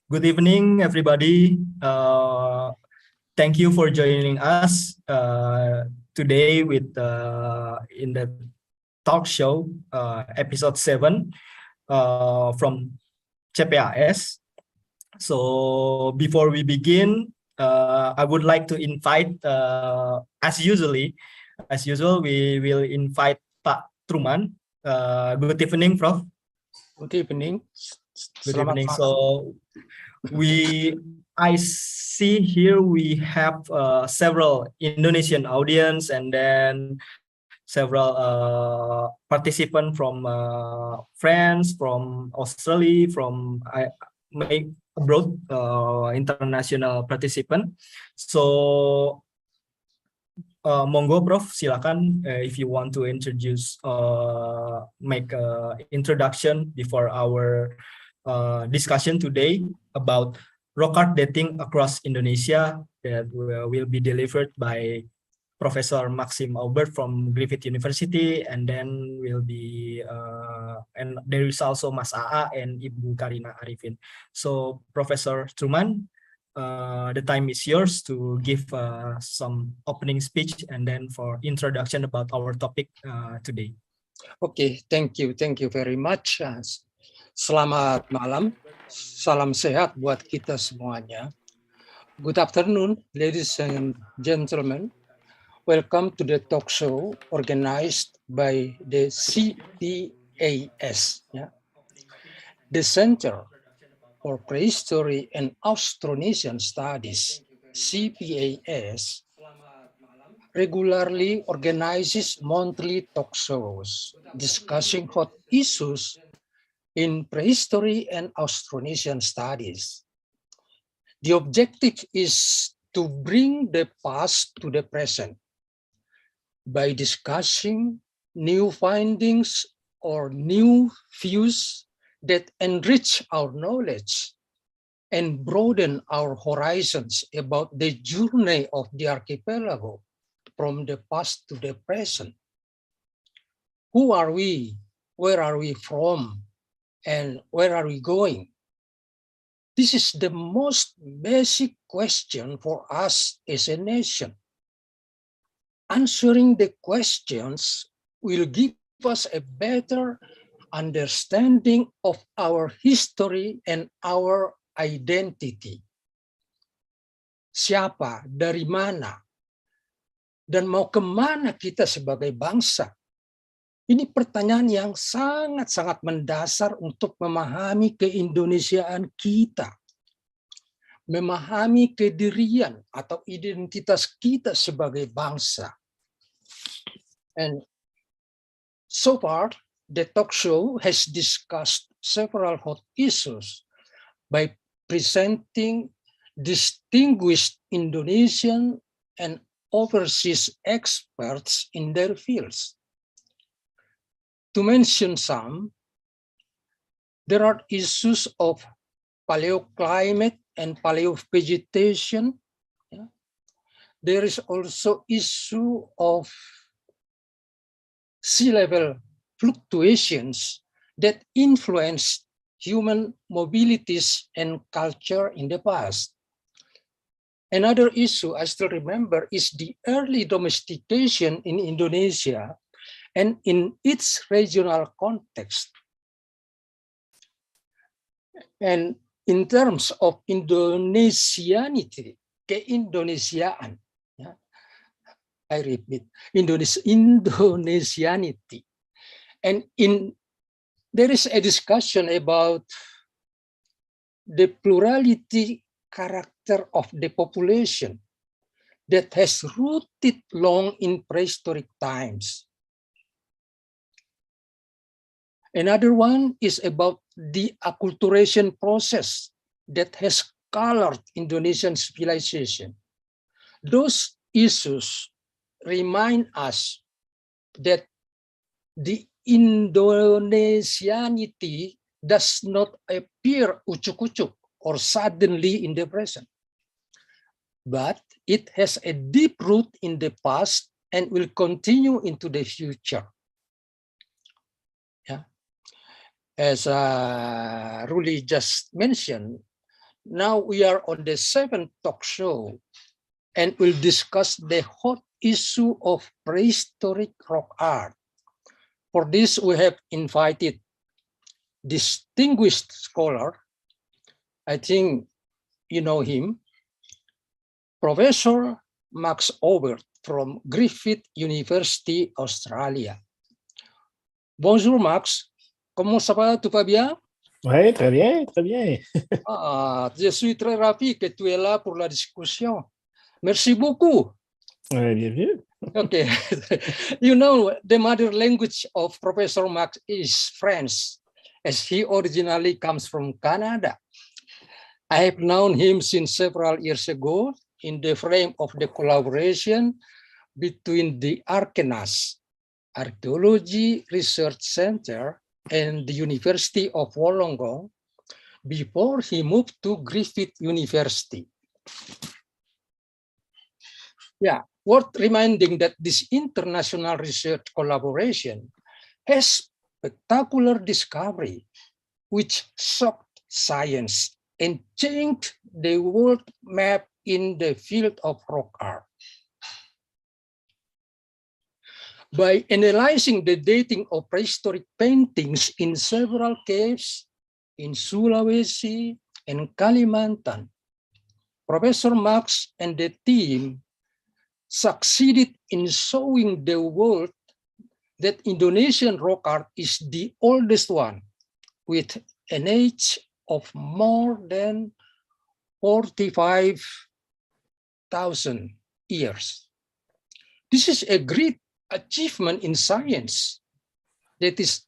Good evening, everybody. Thank you for joining us today with in the talk show episode 7 from CPAS. So before we begin, I would like to invite, as usual, we will invite Pak Truman. Good evening, Prof. Good evening. Good evening. So I see here we have several Indonesian audience and then several participants from France, from Australia, from abroad, international participant. So monggo Prof, silakan if you want to introduce, make introduction before our discussion today about rock art dating across Indonesia that will be delivered by Professor Maxim Aubert from Griffith University, and then will be and there is also Mas AA and Ibu Karina Arifin. So Professor Truman, the time is yours to give some opening speech and then for introduction about our topic today. Okay, thank you very much. Selamat malam, salam sehat buat kita semuanya. Good afternoon, ladies and gentlemen. Welcome to the talk show organized by the CPAS, the Center for Prehistory and Austronesian Studies. CPAS regularly organizes monthly talk shows discussing hot issues in prehistory and Austronesian studies. The objective is to bring the past to the present by discussing new findings or new views that enrich our knowledge and broaden our horizons about the journey of the archipelago from the past to the present. Who are we? Where are we from? And where are we going? This is the most basic question for us as a nation. Answering the questions will give us a better understanding of our history and our identity. Siapa, dari mana, dan mau kemana kita sebagai bangsa? Ini pertanyaan yang sangat-sangat mendasar untuk memahami keindonesiaan kita, memahami kedirian atau identitas kita sebagai bangsa. And so far, the talk show has discussed several hot issues by presenting distinguished Indonesian and overseas experts in their fields. To mention some, there are issues of paleoclimate and paleovegetation. There is also issue of sea level fluctuations that influence human mobilities and culture in the past. Another issue I still remember is the early domestication in Indonesia and in its regional context. And in terms of Indonesianity, keindonesiaan, I repeat, Indonesianity. And there is a discussion about the plurality character of the population that has rooted long in prehistoric times. Another one is about the acculturation process that has colored Indonesian civilization. Those issues remind us that the Indonesianity does not appear ucuk-ucuk or suddenly in the present, but it has a deep root in the past and will continue into the future. As Ruli just mentioned, now we are on the 7th talk show and we'll discuss the hot issue of prehistoric rock art. For this, we have invited distinguished scholar, I think you know him, Professor Max Aubert from Griffith University, Australia. Bonjour Max, comment ça va, tout va bien? Oui, très bien, très bien. Je suis très ravi que tu es là pour la discussion. Merci beaucoup. Bienvenue. Okay, you know, the mother language of Professor Max is French, as he originally comes from Canada. I have known him since several years ago in the frame of the collaboration between the Arkenas Archaeology Research Center and the University of Wollongong before he moved to Griffith University. Yeah, worth reminding that this international research collaboration has spectacular discovery which shocked science and changed the world map in the field of rock art. By analyzing the dating of prehistoric paintings in several caves in Sulawesi and Kalimantan, Professor Max and the team succeeded in showing the world that Indonesian rock art is the oldest one, with an age of more than 45,000 years. This is a great achievement in science that is,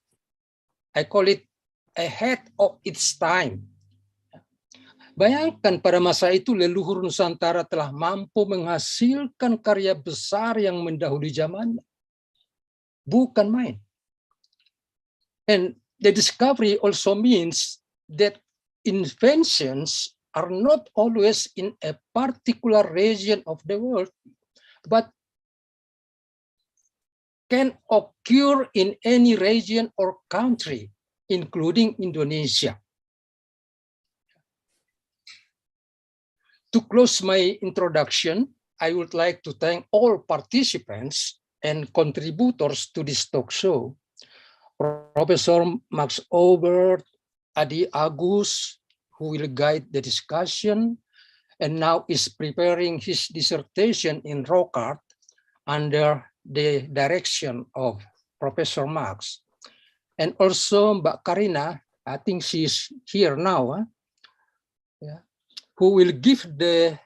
I call it, ahead of its time. Bayangkan pada masa itu leluhur Nusantara telah mampu menghasilkan karya besar yang mendahului zamannya. Bukan main. And the discovery also means that inventions are not always in a particular region of the world, but can occur in any region or country, including Indonesia. To close my introduction, I would like to thank all participants and contributors to this talk show. Professor Max Aubert, Adi Agus, who will guide the discussion, and now is preparing his dissertation in rock art under the direction of Professor Max. And also Mbak Karina, I think she's here now, yeah, who will give the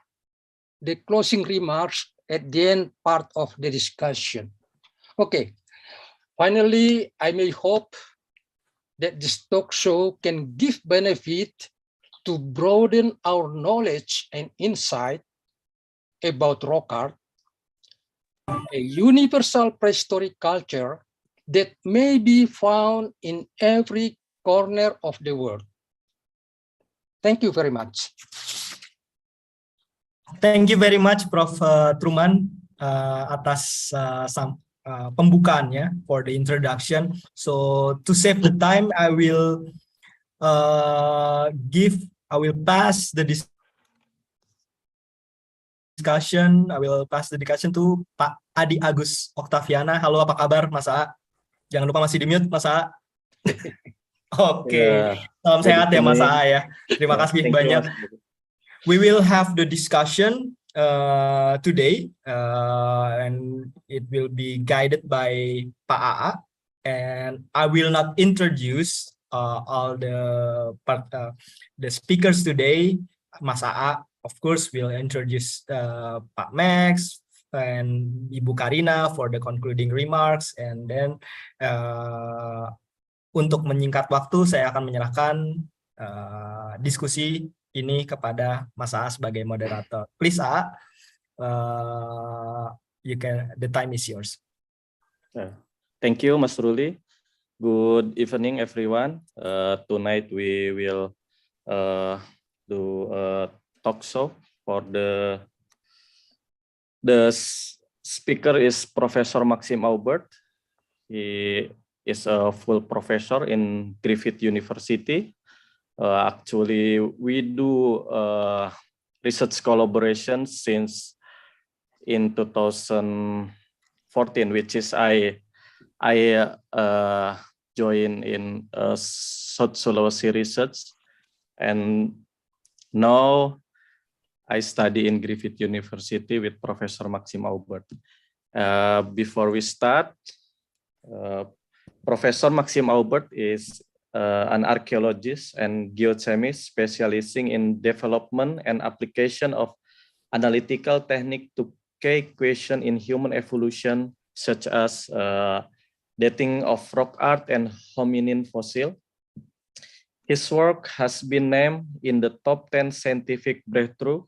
closing remarks at the end part of the discussion. Okay, finally, I may hope that this talk show can give benefit to broaden our knowledge and insight about rock art, a universal prehistoric culture that may be found in every corner of the world. Thank you very much. Thank you very much, Prof. Truman, atas pembukaannya, for the introduction. So to save the time, I will pass the discussion. I will pass the discussion to Pak Adi Agus Oktaviana. Halo, apa kabar, Mas A? Jangan lupa masih di mute, Mas A. Oke, salam sehat ya, Mas A ya. Terima kasih banyak. We will have the discussion today, and it will be guided by Pak AA. And I will not introduce all the speakers today. Mas AA, of course, will introduce Pak Max and Ibu Karina for the concluding remarks. And then untuk menyingkat waktu, saya akan menyerahkan diskusi ini kepada Mas A sebagai moderator. Please, A, the time is yours. Thank you, Mas Ruli. Good evening, everyone. Tonight we will do a talk show. For the speaker is Professor Maxim Aubert. He is a full professor in Griffith University. Actually, we do research collaboration since in 2014, which is I joined in South Sulawesi research, and now I study in Griffith University with Professor Maxim Aubert. Before we start, Professor Maxim Aubert is an archaeologist and geochemist specializing in development and application of analytical technique to key questions in human evolution, such as dating of rock art and hominin fossil. His work has been named in the top 10 scientific breakthrough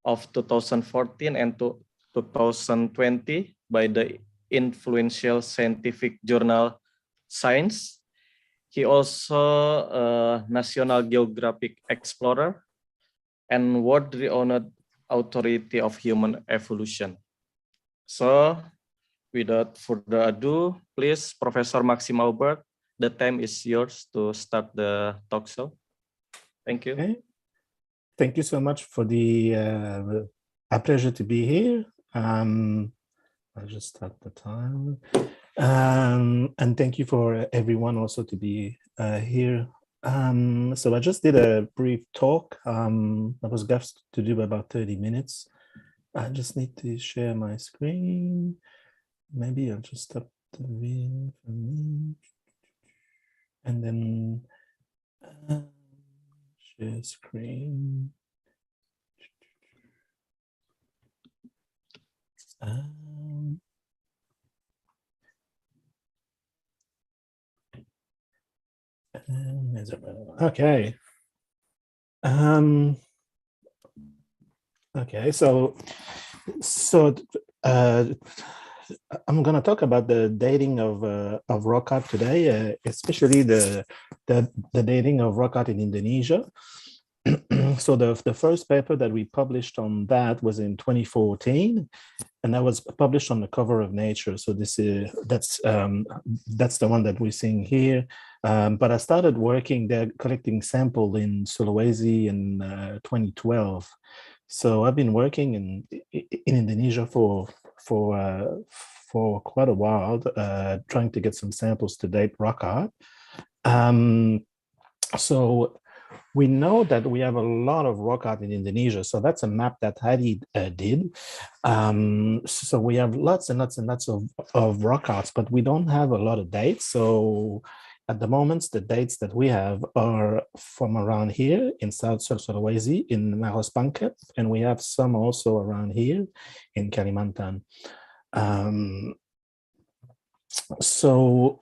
of 2014 and 2020 by the influential scientific journal Science. He also a National Geographic Explorer and world-renowned authority of human evolution. So, without further ado, please, Professor Maxim Aubert, the time is yours to start the talk show. Thank you. Okay. Thank you so much for the a pleasure to be here. I'll just start the time. And thank you for everyone also to be here. So I just did a brief talk. I was asked to do about 30 minutes. I just need to share my screen. Maybe I'll just stop the video for me. And then share screen. Okay. Okay. So I'm going to talk about the dating of rock art today, especially the dating of rock art in Indonesia. So the first paper that we published on that was in 2014, and that was published on the cover of Nature. So that's the one that we're seeing here. But I started working there, collecting sample in Sulawesi in 2012. So I've been working in Indonesia for quite a while, trying to get some samples to date rock art. So we know that we have a lot of rock art in Indonesia. So that's a map that Hadi did. So we have lots and lots and lots of rock arts, but we don't have a lot of dates. So at the moment, the dates that we have are from around here in South Sulawesi, in Maros Pangkep, and we have some also around here in Kalimantan. So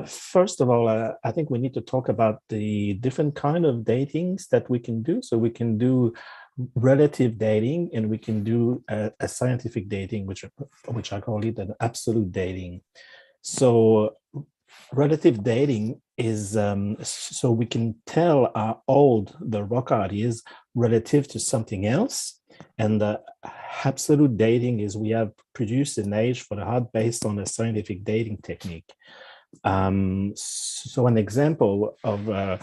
first of all, I think we need to talk about the different kind of datings that we can do. So we can do relative dating, and we can do a scientific dating, which I call it an absolute dating. So relative dating is so we can tell how old the rock art is relative to something else. And the absolute dating is we have produced an age for the art based on a scientific dating technique. So an example of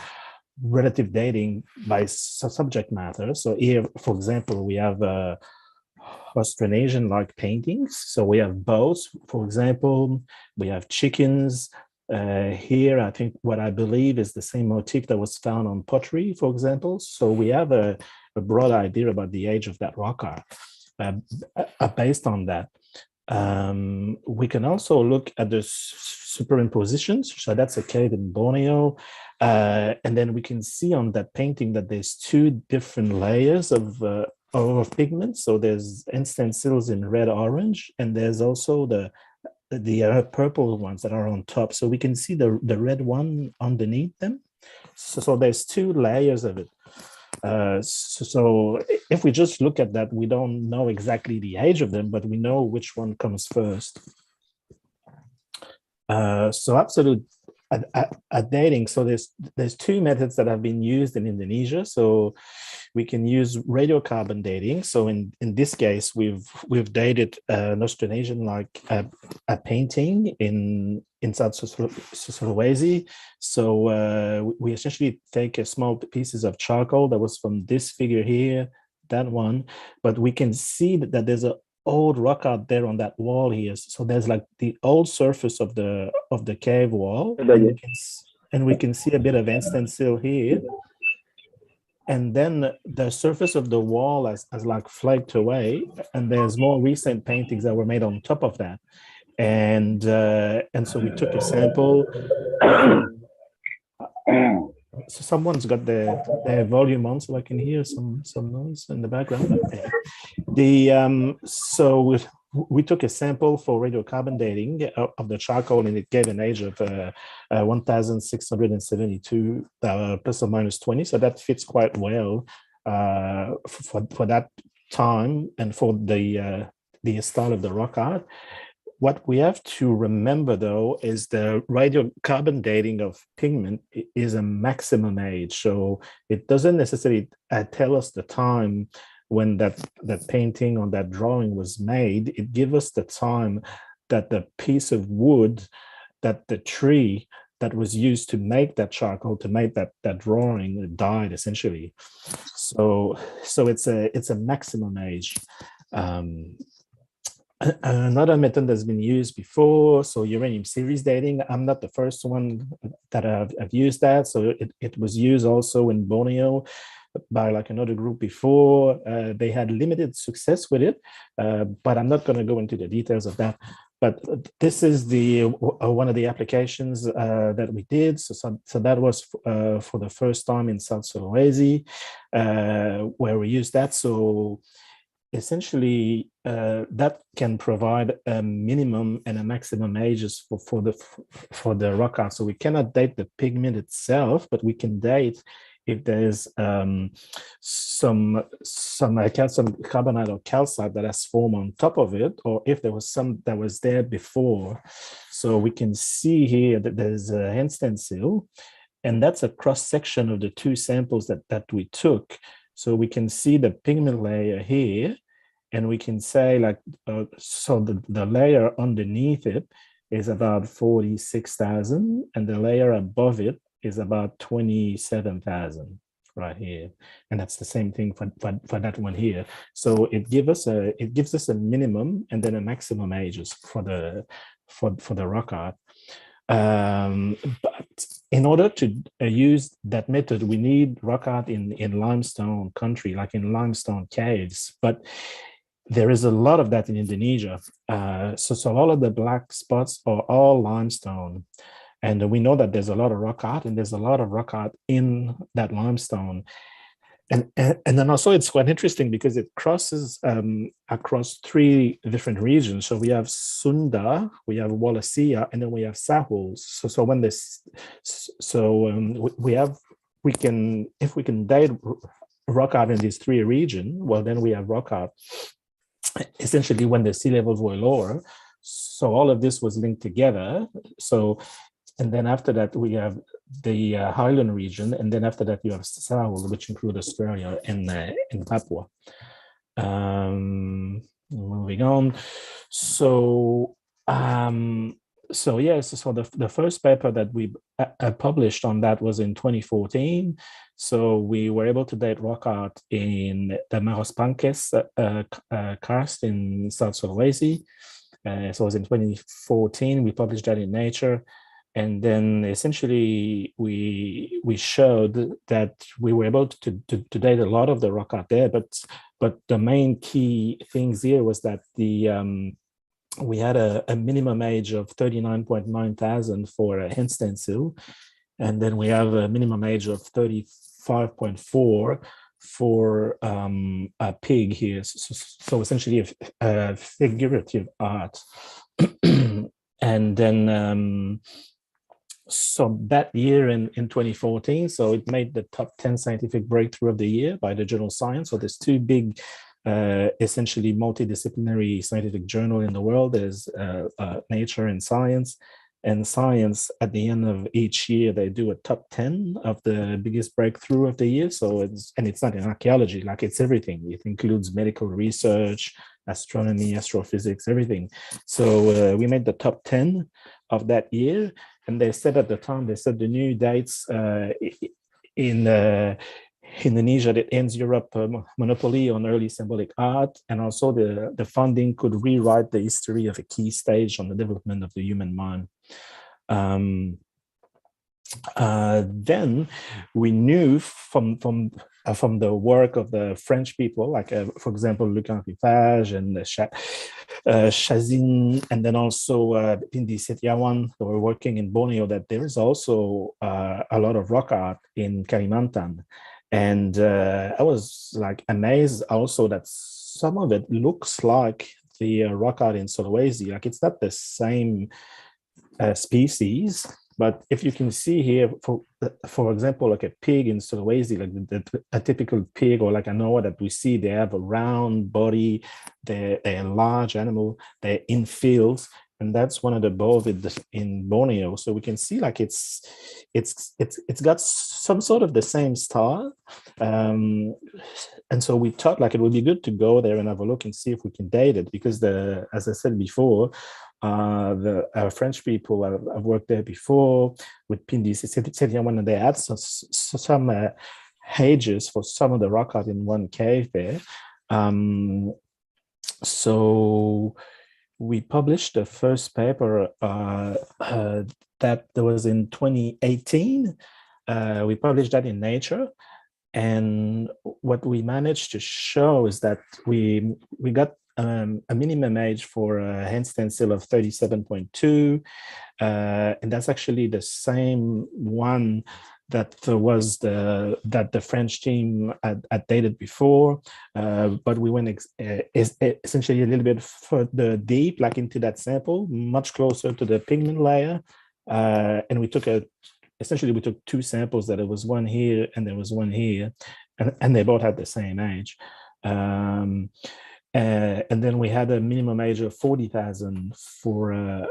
relative dating by subject matter. So here, for example, we have Austronesian-like paintings. So we have bows, for example, we have chickens. Here, I think what I believe is the same motif that was found on pottery, for example. So we have a broad idea about the age of that rock art based on that. We can also look at the superimpositions. So that's a cave in Borneo. And then we can see on that painting that there's two different layers of pigments. So there's stencils in red, orange, and there's also the purple ones that are on top. So we can see the red one underneath them. So there's two layers of it. So if we just look at that, we don't know exactly the age of them, but we know which one comes first. So absolute at dating. So there's two methods that have been used in Indonesia. So we can use radiocarbon dating. So in this case, we've dated an Austronesian, like a painting in South Sulawesi. So we essentially take a small pieces of charcoal that was from this figure here, that one, but we can see that there's a old rock art there on that wall here. So there's like the old surface of the cave wall, and we can see a bit of stencil here. And then the surface of the wall has like flaked away, and there's more recent paintings that were made on top of that. And so we took a sample. So someone's got their volume on, so I can hear some noise in the background. So we took a sample for radiocarbon dating of the charcoal, and it gave an age of 1,672 plus or minus 20. So that fits quite well for that time and for the style of the rock art. What we have to remember, though, is the radiocarbon dating of pigment is a maximum age. So it doesn't necessarily tell us the time when that painting or that drawing was made. It gives us the time that the piece of wood, that the tree that was used to make that charcoal, to make that drawing, died essentially. So it's a maximum age. Another method that's been used before, so uranium series dating. I'm not the first one that I've used that. So it was used also in Borneo by like another group before. They had limited success with it, but I'm not going to go into the details of that. But this is one of the applications that we did. So that was for the first time in South Sulawesi, where we used that. So essentially, that can provide a minimum and a maximum ages for the rock art. So we cannot date the pigment itself, but we can date if there's some calcium carbonate or calcite that has formed on top of it, or if there was some that was there before. So we can see here that there's a hand stencil, and that's a cross section of the two samples that we took. So we can see the pigment layer here, and we can say like, so the layer underneath it is about 46,000, and the layer above it is about 27,000 right here. And that's the same thing for that one here. So it gives us a minimum and then a maximum ages for the rock art. But in order to use that method, we need rock art in limestone country, like in limestone caves. But there is a lot of that in Indonesia. So all of the black spots are all limestone. And we know that there's a lot of rock art, and there's a lot of rock art in that limestone. And then also it's quite interesting because it crosses across three different regions. So we have Sunda, we have Wallacea, and then we have Sahul. So when this, if we can date rock art in these three regions, well, then we have rock art essentially when the sea levels were lower. So all of this was linked together. So, and then after that, we have the Highland region, and then after that, you have Sahul, which include Australia and Papua. Moving on. So the first paper that we published on that was in 2014. So we were able to date rock art in the Marospanques karst in South Sulawesi. So it was in 2014. We published that in Nature. And then essentially we showed that we were able to date a lot of the rock art there, but the main key things here was that we had a minimum age of 39.9 thousand for a hand stencil, and then we have a minimum age of 35.4 for a pig here. So essentially a figurative art. And then so that year in 2014, so it made the top 10 scientific breakthrough of the year by the journal Science. So there's two big, essentially multidisciplinary scientific journal in the world. There's Nature and Science. And science, at the end of each year, they do a top 10 of the biggest breakthrough of the year. So it's not in archaeology, like it's everything. It includes medical research, astronomy, astrophysics, everything. So we made the top 10 of that year. And they said at the time, they said the new dates in Indonesia that ends Europe monopoly on early symbolic art, and also the funding could rewrite the history of a key stage on the development of the human mind. Then we knew from the work of the French people, like for example ᴘᴇᴜᴛᴏ and Chazin, and then also 𝘊𝘗𝘆𝘍𝘊𝘂, who were working in Borneo, that there is also a lot of rock art in Kalimantan. And I was like amazed also that some of it looks like the rock art in Sulawesi. Like it's not the same species, but if you can see here, for example, like a pig in Sulawesi, like a typical pig or like a Noah that we see, they have a round body, they're a large animal, they're in fields. And that's one of the bovids in Borneo. So we can see like it's got some sort of the same style. And so we thought like it would be good to go there and have a look and see if we can date it, because as I said before, the French people have worked there before with ᴊ𝘗𝘆𝘍𝘊𝘂, and they had some ages for some of the rock art in one cave there. So we published the first paper that was in 2018. We published that in Nature. And what we managed to show is that we got a minimum age for a hand stencil of 37.2. And that's actually the same one that was that the French team had dated before, but we went essentially a little bit further deep, like into that sample, much closer to the pigment layer, and we took two samples. That there was one here and there was one here, and they both had the same age. And then we had a minimum age of 40,000 for a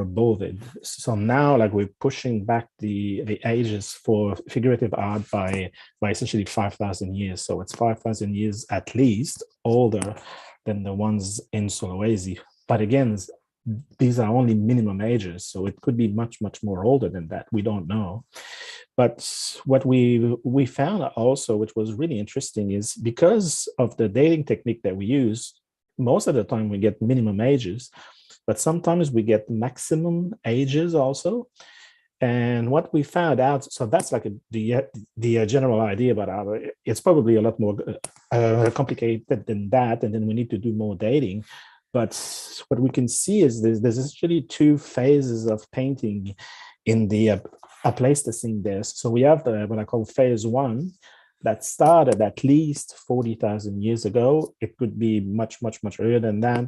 bovid. So now, like, we're pushing back the ages for figurative art by essentially 5,000 years. So it's 5,000 years at least older than the ones in Sulawesi. But again, these are only minimum ages, so it could be much more older than that. We don't know. But what we found also, which was really interesting, is because of the dating technique that we use, most of the time we get minimum ages, but sometimes we get maximum ages also. And what we found out, so that's like the general idea, but it's probably a lot more complicated than that, and then we need to do more dating. But what we can see is there's actually two phases of painting in the Pleistocene there. So we have what I call phase one, that started at least 40,000 years ago. It could be much earlier than that.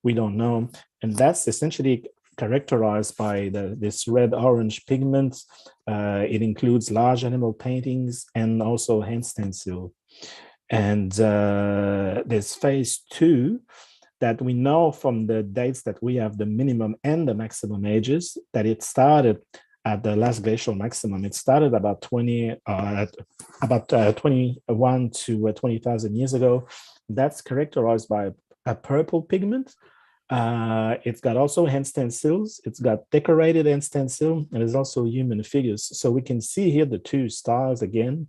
We don't know. And that's essentially characterized by this red-orange pigment. It includes large animal paintings and also hand stencil. And there's phase two, that we know from the dates that we have the minimum and the maximum ages, that it started at the last glacial maximum. It started about 21 to 20,000 years ago. That's characterized by a purple pigment. It's got also hand stencils. It's got decorated hand stencil, and there's also human figures. So we can see here the two styles again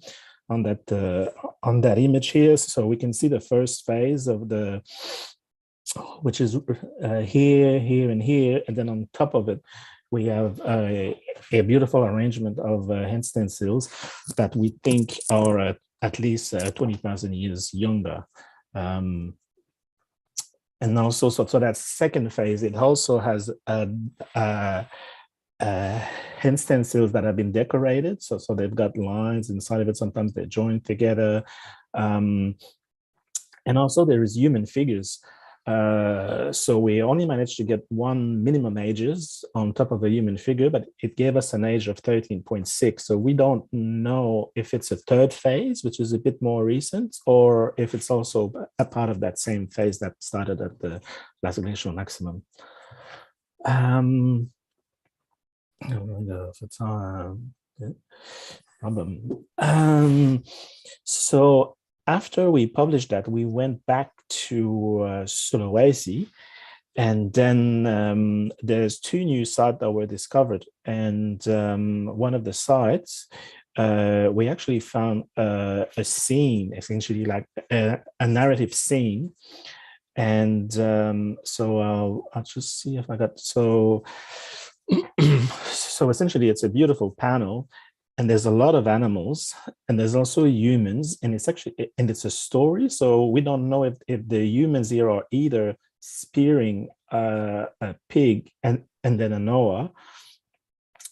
on that image here. So we can see the first phase of which is here, and here, and then on top of it, we have a beautiful arrangement of hand stencils that we think are at least 20,000 years younger. And also, so that second phase, it also has hand stencils that have been decorated. So they've got lines inside of it. Sometimes they're joined together. And also there is human figures. So we only managed to get one minimum ages on top of a human figure, but it gave us an age of 13.6. So we don't know if it's a third phase, which is a bit more recent, or if it's also a part of that same phase that started at the last glacial maximum. the time. Problem. So after we published that, we went back to Sulawesi, and then there's 2 new sites that were discovered, and one of the sites we actually found a scene, essentially like a narrative scene. And so I'll just see if I got so so essentially it's a beautiful panel, and there's a lot of animals, and there's also humans, and it's actually, and it's a story, so we don't know if the humans here are either spearing a pig and then a Noah,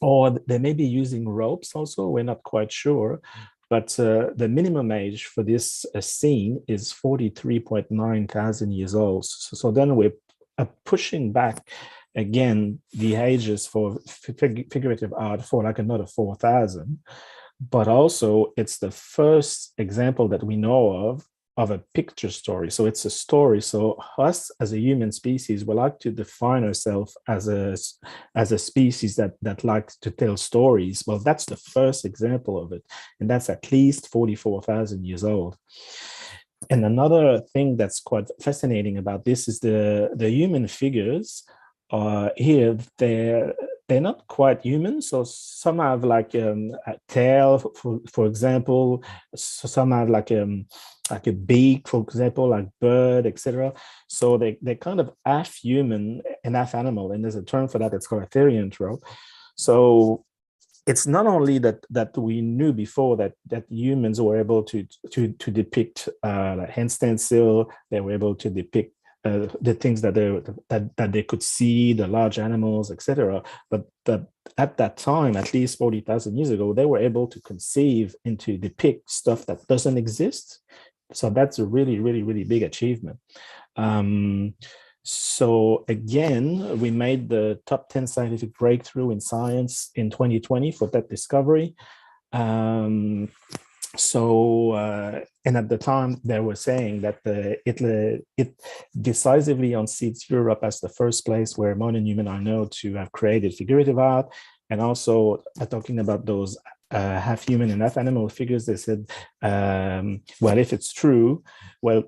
or they may be using ropes also, we're not quite sure. But the minimum age for this scene is 43.9 thousand years old. So then we're pushing back again the ages for figurative art for like another 4,000. But also it's the first example that we know of a picture story. So it's a story. So us as a human species, we like to define ourselves as a species that likes to tell stories. Well, that's the first example of it, and that's at least 44,000 years old. And another thing that's quite fascinating about this is the human figures here. They're not quite human. So some have like a tail, for example. So some have like a beak, for example, like bird, etc. So they're kind of half human and half animal. And there's a term for that. It's called a therianthrope. So it's not only that we knew before that humans were able to depict like handstand still. They were able to depict the things that they could see, the large animals, etc. But at that time, at least 40,000 years ago, they were able to conceive and to depict stuff that doesn't exist. So that's a really, really, really big achievement. So again, we made the top 10 scientific breakthrough in science in 2020 for that discovery. And at the time they were saying that it decisively unseats Europe as the first place where modern humans are known to have created figurative art. And also talking about those half human and half animal figures, they said, well, if it's true, well,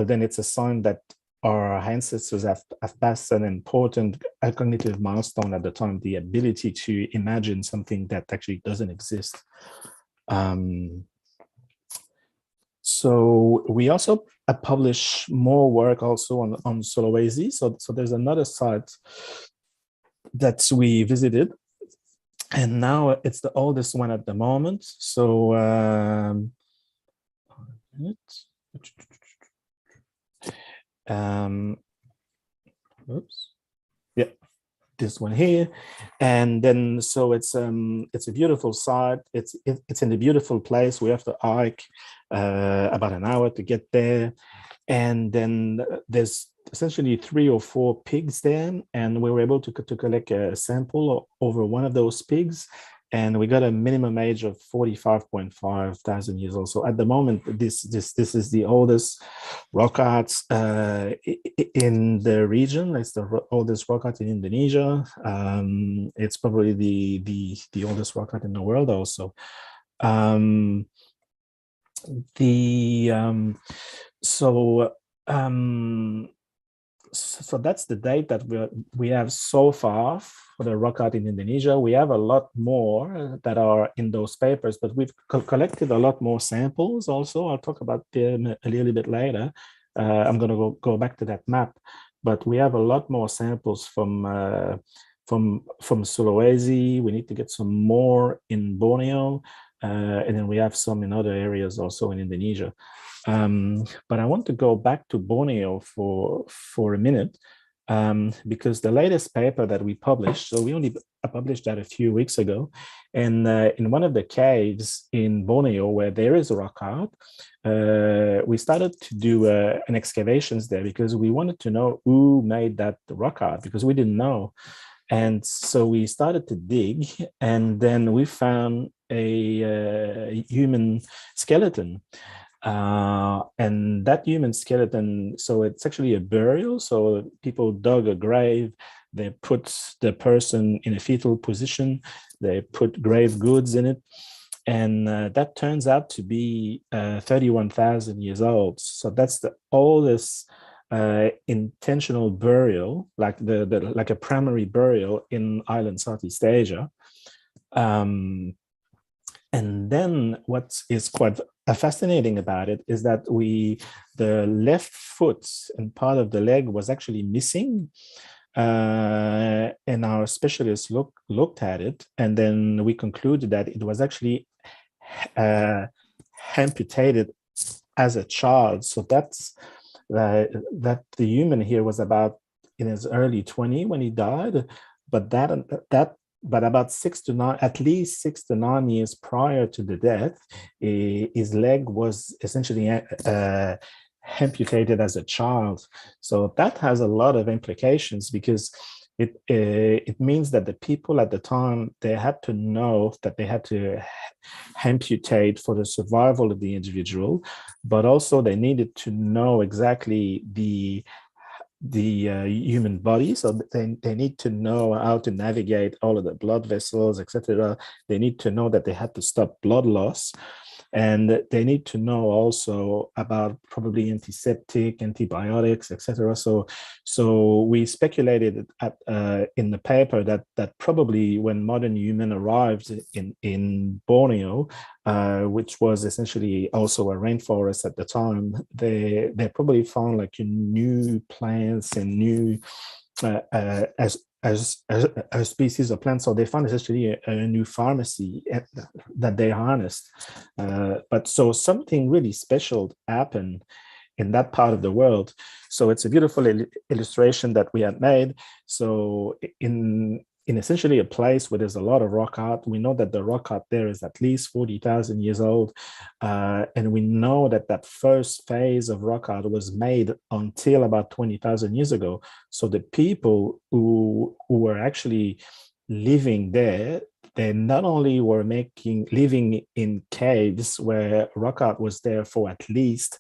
then it's a sign that our ancestors have passed an important cognitive milestone at the time, the ability to imagine something that actually doesn't exist. So we also publish more work also on Sulawesi. So there's another site that we visited, and now it's the oldest one at the moment. So oops, yeah, this one here. And then so it's a beautiful site. It's in a beautiful place. We have to hike about an hour to get there, and then there's essentially 3 or 4 pigs there, and we were able to collect a sample over one of those pigs, and we got a minimum age of 45.5 thousand years old. So at the moment, this is the oldest rock art in the region. It's the oldest rock art in Indonesia. It's probably the oldest rock art in the world also. So that's the date that we have so far for the rock art in Indonesia. We have a lot more that are in those papers, but we've collected a lot more samples also. I'll talk about them a little bit later. I'm going to go back to that map, but we have a lot more samples from Sulawesi. We need to get some more in Borneo, and then we have some in other areas also in Indonesia. But I want to go back to Borneo for a minute, because the latest paper that we published, so we only published that a few weeks ago, and in one of the caves in Borneo where there is rock art, we started to do an excavations there because we wanted to know who made that rock art, because we didn't know. And so we started to dig, and then we found a human skeleton. And that human skeleton, so it's actually a burial. So people dug a grave They put the person in a fetal position. They put grave goods in it. And that turns out to be 31,000 years old. So that's the oldest intentional burial, like like a primary burial in island Southeast Asia. And then what is quite fascinating about it is that the left foot and part of the leg was actually missing. And our specialists looked at it, and then we concluded that it was actually amputated as a child. So that's that the human here was about in his early 20s when he died, but but about at least 6 to 9 years prior to the death, his leg was essentially amputated as a child. So that has a lot of implications, because it means that the people at the time, they had to know that they had to amputate for the survival of the individual, but also they needed to know exactly the human body. So they need to know how to navigate all of the blood vessels, etc. They need to know that they had to stop blood loss. And they need to know also about probably antiseptic, antibiotics, etc. So we speculated in the paper that probably when modern human arrived in Borneo, which was essentially also a rainforest at the time, they probably found like new plants and new as a species of plants. So they found essentially a new pharmacy that they harnessed. But so something really special happened in that part of the world. So it's a beautiful illustration that we had made. So in essentially a place where there's a lot of rock art, we know that the rock art there is at least 40,000 years old. And we know that that first phase of rock art was made until about 20,000 years ago. So the people who were actually living there, they not only were living in caves where rock art was there for at least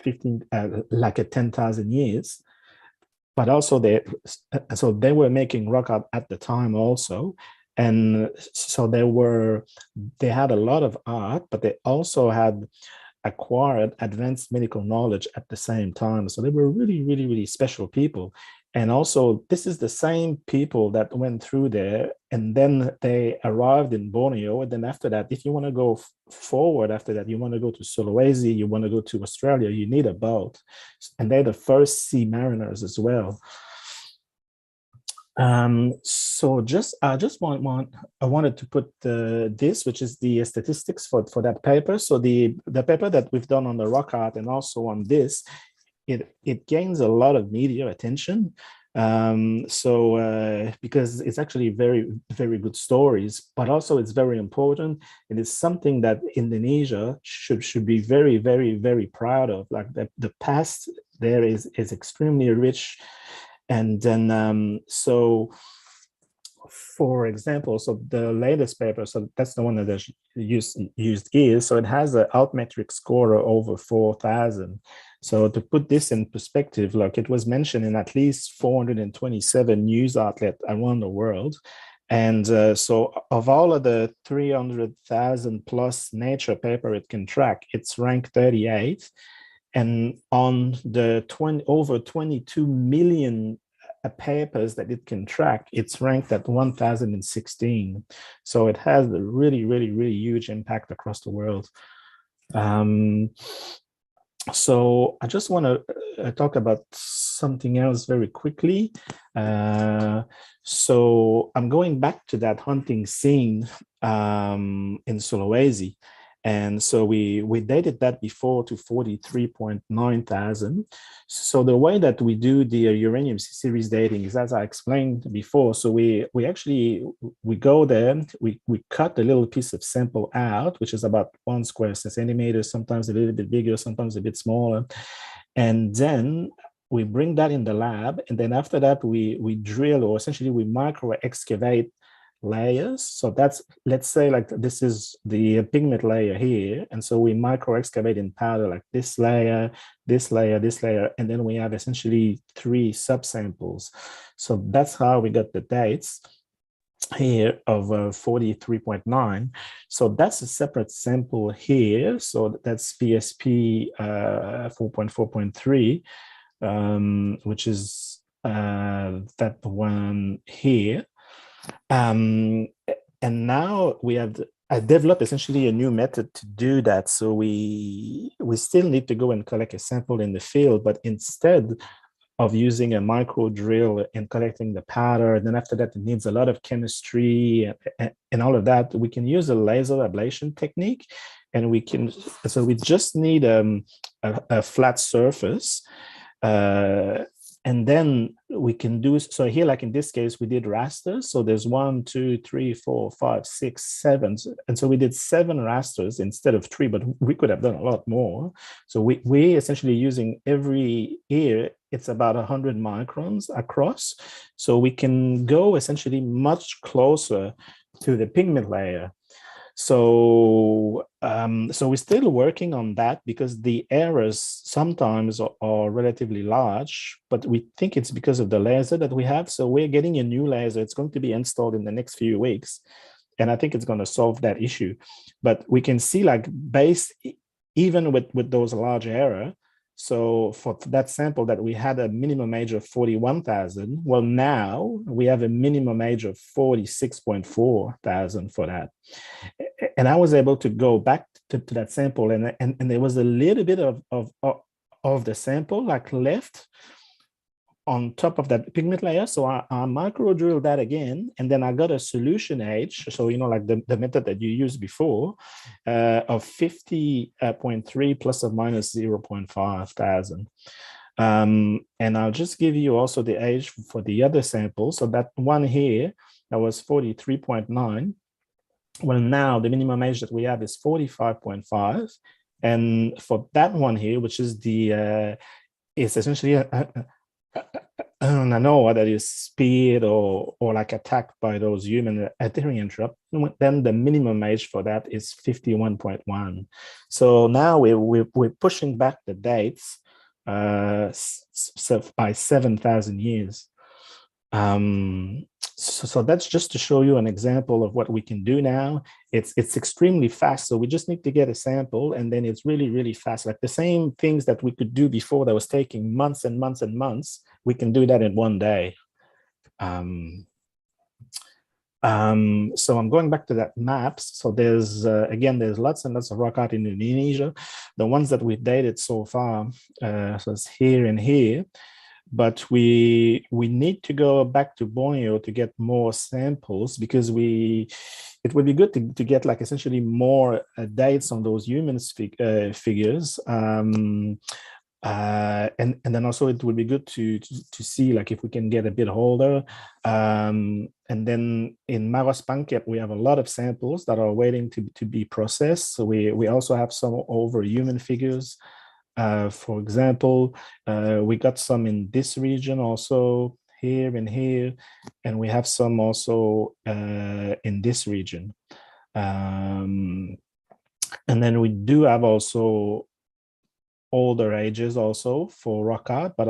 10,000 years, but also they were making rock art at the time also. And so they had a lot of art, but they also had acquired advanced medical knowledge at the same time. So they were really, really, really special people. And also, this is the same people that went through there, and then they arrived in Borneo. And then after that, if you want to go forward after that, you want to go to Sulawesi, you want to go to Australia, you need a boat. And they're the first sea mariners as well. So I wanted to put this, which is the statistics for that paper. So the paper that we've done on the rock art and also on this, it gains a lot of media attention. Because it's actually very, very good stories, but also it's very important. It is something that Indonesia should be very, very, very proud of. Like the past there is extremely rich. And then, so for example, so the latest paper, so that's the one that is used here. So it has an altmetric score of over 4,000. So to put this in perspective, like it was mentioned in at least 427 news outlets around the world. And so of all of the 300,000 plus nature paper it can track, it's ranked 38th. And on the over 22 million papers that it can track, it's ranked at 1,016. So it has a really, really, really huge impact across the world. So I just want to talk about something else very quickly. So I'm going back to that hunting scene in Sulawesi. And so we dated that before to 43.9 thousand. So the way that we do the uranium series dating is, as I explained before, so we go there, we cut a little piece of sample out, which is about 1 square centimeter, sometimes a little bit bigger, sometimes a bit smaller. And then we bring that in the lab. And then after that, we drill, or essentially we micro excavate layers. So that's, let's say like this is the pigment layer here. And so we micro excavate in powder like this layer, this layer, this layer, and then we have essentially 3 subsamples. So that's how we got the dates here of 43.9. So that's a separate sample here. So that's PSP 4.4.3, which is that one here. And now I developed essentially a new method to do that. So we still need to go and collect a sample in the field, but instead of using a micro drill and collecting the powder, and then after that, it needs a lot of chemistry and all of that, we can use a laser ablation technique. And we just need a flat surface. And then we can do, so here, like in this case, we did rasters. So there's 1, 2, 3, 4, 5, 6, 7. And so we did 7 rasters instead of 3, but we could have done a lot more. So we essentially using every ear, it's about 100 microns across. So we can go essentially much closer to the pigment layer. So we're still working on that because the errors sometimes are relatively large, but we think it's because of the laser that we have. So we're getting a new laser. It's going to be installed in the next few weeks. And I think it's going to solve that issue. But we can see like even with those large error, so for that sample that we had a minimum age of 41,000, well, now we have a minimum age of 46,400 for that. And I was able to go back to that sample, and there was a little bit of the sample like left on top of that pigment layer. So I micro drilled that again, and then I got a solution age. So, like the method that you used before of 50.3 plus or minus 0.5,000. And I'll just give you also the age for the other sample. So that one here, that was 43.9. Well, now the minimum age that we have is 45.5. And for that one here, which is it's essentially 𝘊𝘗𝘆𝘆 that is speared or like attacked by those human adhering interrupt, then the minimum age for that is 51.1. So now we're pushing back the dates by 7,000 years. So that's just to show you an example of what we can do now. It's extremely fast. So we just need to get a sample, and then it's really, really fast. Like the same things that we could do before that was taking months and months and months, we can do that in one day. So I'm going back to that maps. So there's lots and lots of rock art in Indonesia. The ones that we've dated so far, so it's here and here. But we need to go back to Borneo to get more samples, because it would be good to get like essentially more dates on those human figures. And then also it would be good to see like if we can get a bit older. And then in ᴊ𝘆𝘆 we have a lot of samples that are waiting to be processed. So we also have some over human figures. For example, we got some in this region also, here and here, and we have some also in this region. And then we do have also older ages also for rock art, but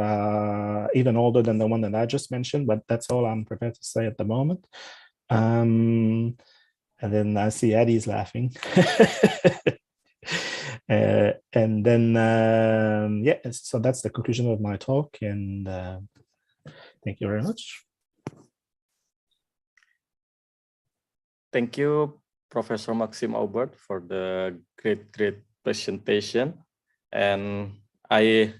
even older than the one that I just mentioned, but that's all I'm prepared to say at the moment. And then I see Eddie's laughing. And then, so that's the conclusion of my talk, and thank you very much. Thank you, Professor Maxim Aubert, for the great presentation. And I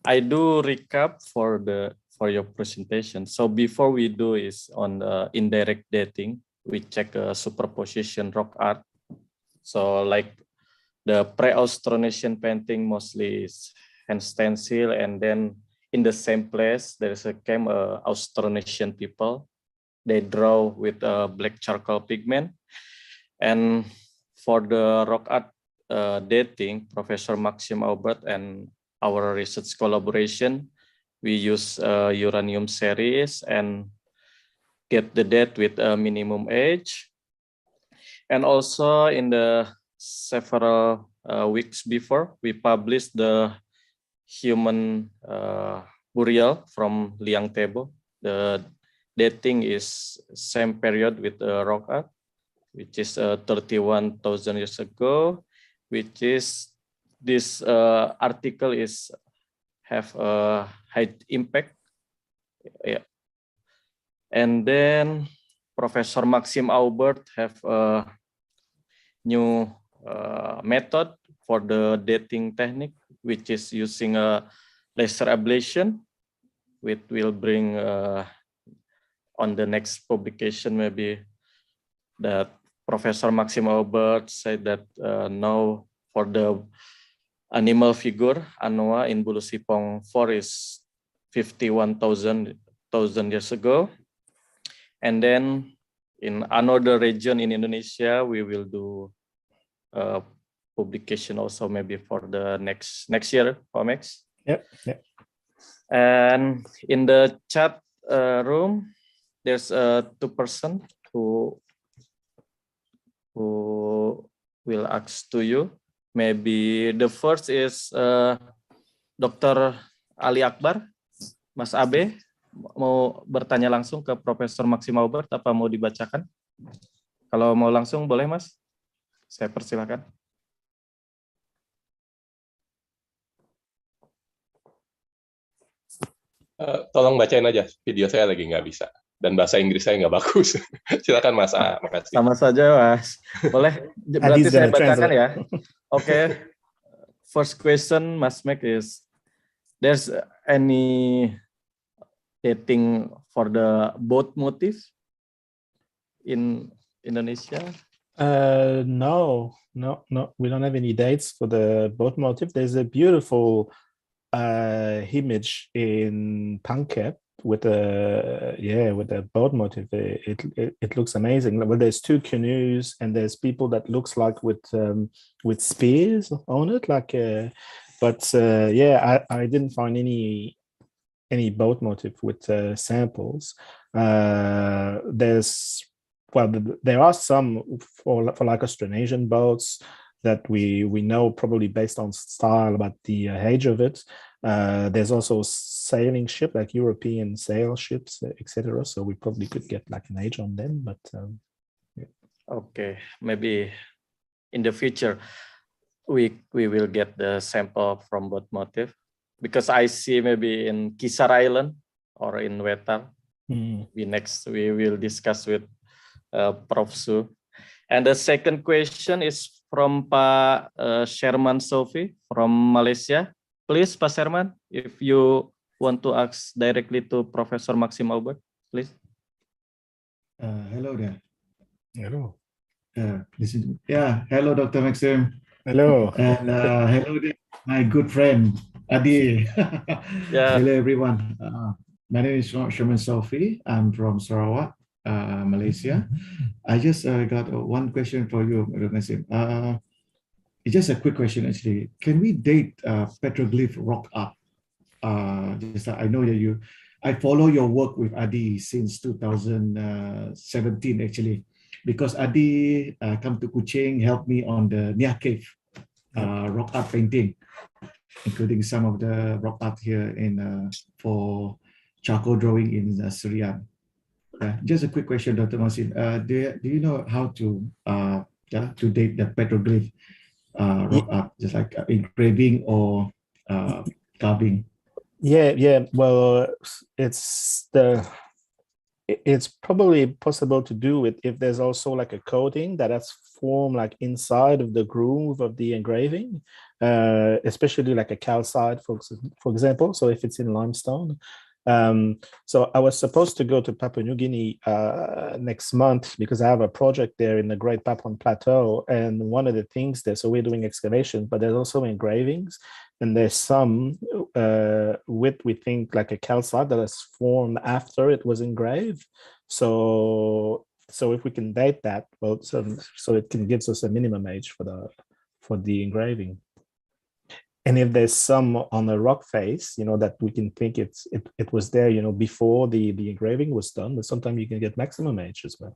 do recap for your presentation. So before we do is on the indirect dating, we check superposition rock art. So like the pre-Austronesian painting mostly is hand stencil, and then in the same place there came Austronesian people. They draw with black charcoal pigment. And for the rock art dating, Professor Maxim Aubert and our research collaboration, we use uranium series, and get the date with a minimum age. And also in the several weeks before, we published the human burial from Liang Tebo. The dating is same period with the rock art, which is 31,000 years ago, which is this article is have a high impact. Yeah. And then Professor Maxim Aubert have a new method for the dating technique, which is using a laser ablation, which will bring on the next publication maybe that Professor Maxim Aubert said that now for the animal figure Anoa in Bulu Sipong 4 is 51,000 years ago. And then in another region in Indonesia, we will do a publication also maybe for the next year, Max. Yep. Yep. And in the chat room, there's 2 person who will ask to you. Maybe the first is Dr. Ali Akbar, Mas Abe. Mau bertanya langsung ke Profesor Maxim Aubert, apa mau dibacakan? Kalau mau langsung boleh, Mas. Saya persilakan. Tolong bacain aja, video saya lagi nggak bisa. Dan bahasa Inggris saya nggak bagus. Silakan Mas A, makasih. Sama saja, Mas. Boleh, berarti saya bacakan ya. Okay. First question, Mas Mac, is there's any dating for the boat motif in Indonesia? No. We don't have any dates for the boat motif. There's a beautiful image in Pangkep with a boat motif. It looks amazing. Well, there's 2 canoes and there's people that looks like with spears on it, like. I didn't find any boat motif with samples. There are some for like Austronesian boats that we know probably based on style about the age of it. There's also sailing ship like European sail ships, etc. So we probably could get like an age on them, but yeah. Okay, maybe in the future we will get the sample from boat motif, because I see maybe in Kisar Island or in Wetar. We will discuss with Prof. Su. And the second question is from Pak Sherman Sofi from Malaysia. Please, Pak Sherman, if you want to ask directly to Professor Maxim Aubert, please. Hello there. Hello. Hello, Dr. Maxim. Hello. And hello there, my good friend, Adi. Hello, everyone. My name is Sherman Sofi. I'm from Sarawak, Malaysia. I just got one question for you, Dr. Maxim. It's just a quick question, actually. Can we date petroglyph rock art? I know that I follow your work with Adi since 2017, actually, because Adi come to Kuching, helped me on the Nia Cave rock art painting, including some of the rock art here for charcoal drawing in Serian. Just a quick question, Dr. Maxim. Do you know how to date the petroglyph rock art, just like engraving or carving? Yeah. Well, it's probably possible to do it if there's also like a coating that has formed like inside of the groove of the engraving, especially like a calcite, for example. So if it's in limestone. So I was supposed to go to Papua New Guinea next month because I have a project there in the Great Papuan Plateau, and one of the things there, so we're doing excavations, but there's also engravings, and there's some we think like a calcite that has formed after it was engraved. So if we can date that, well, so it can give us a minimum age for the engraving. and if there's some on the rock face, that we can think it was there, before the engraving was done, but sometimes you can get maximum age as well.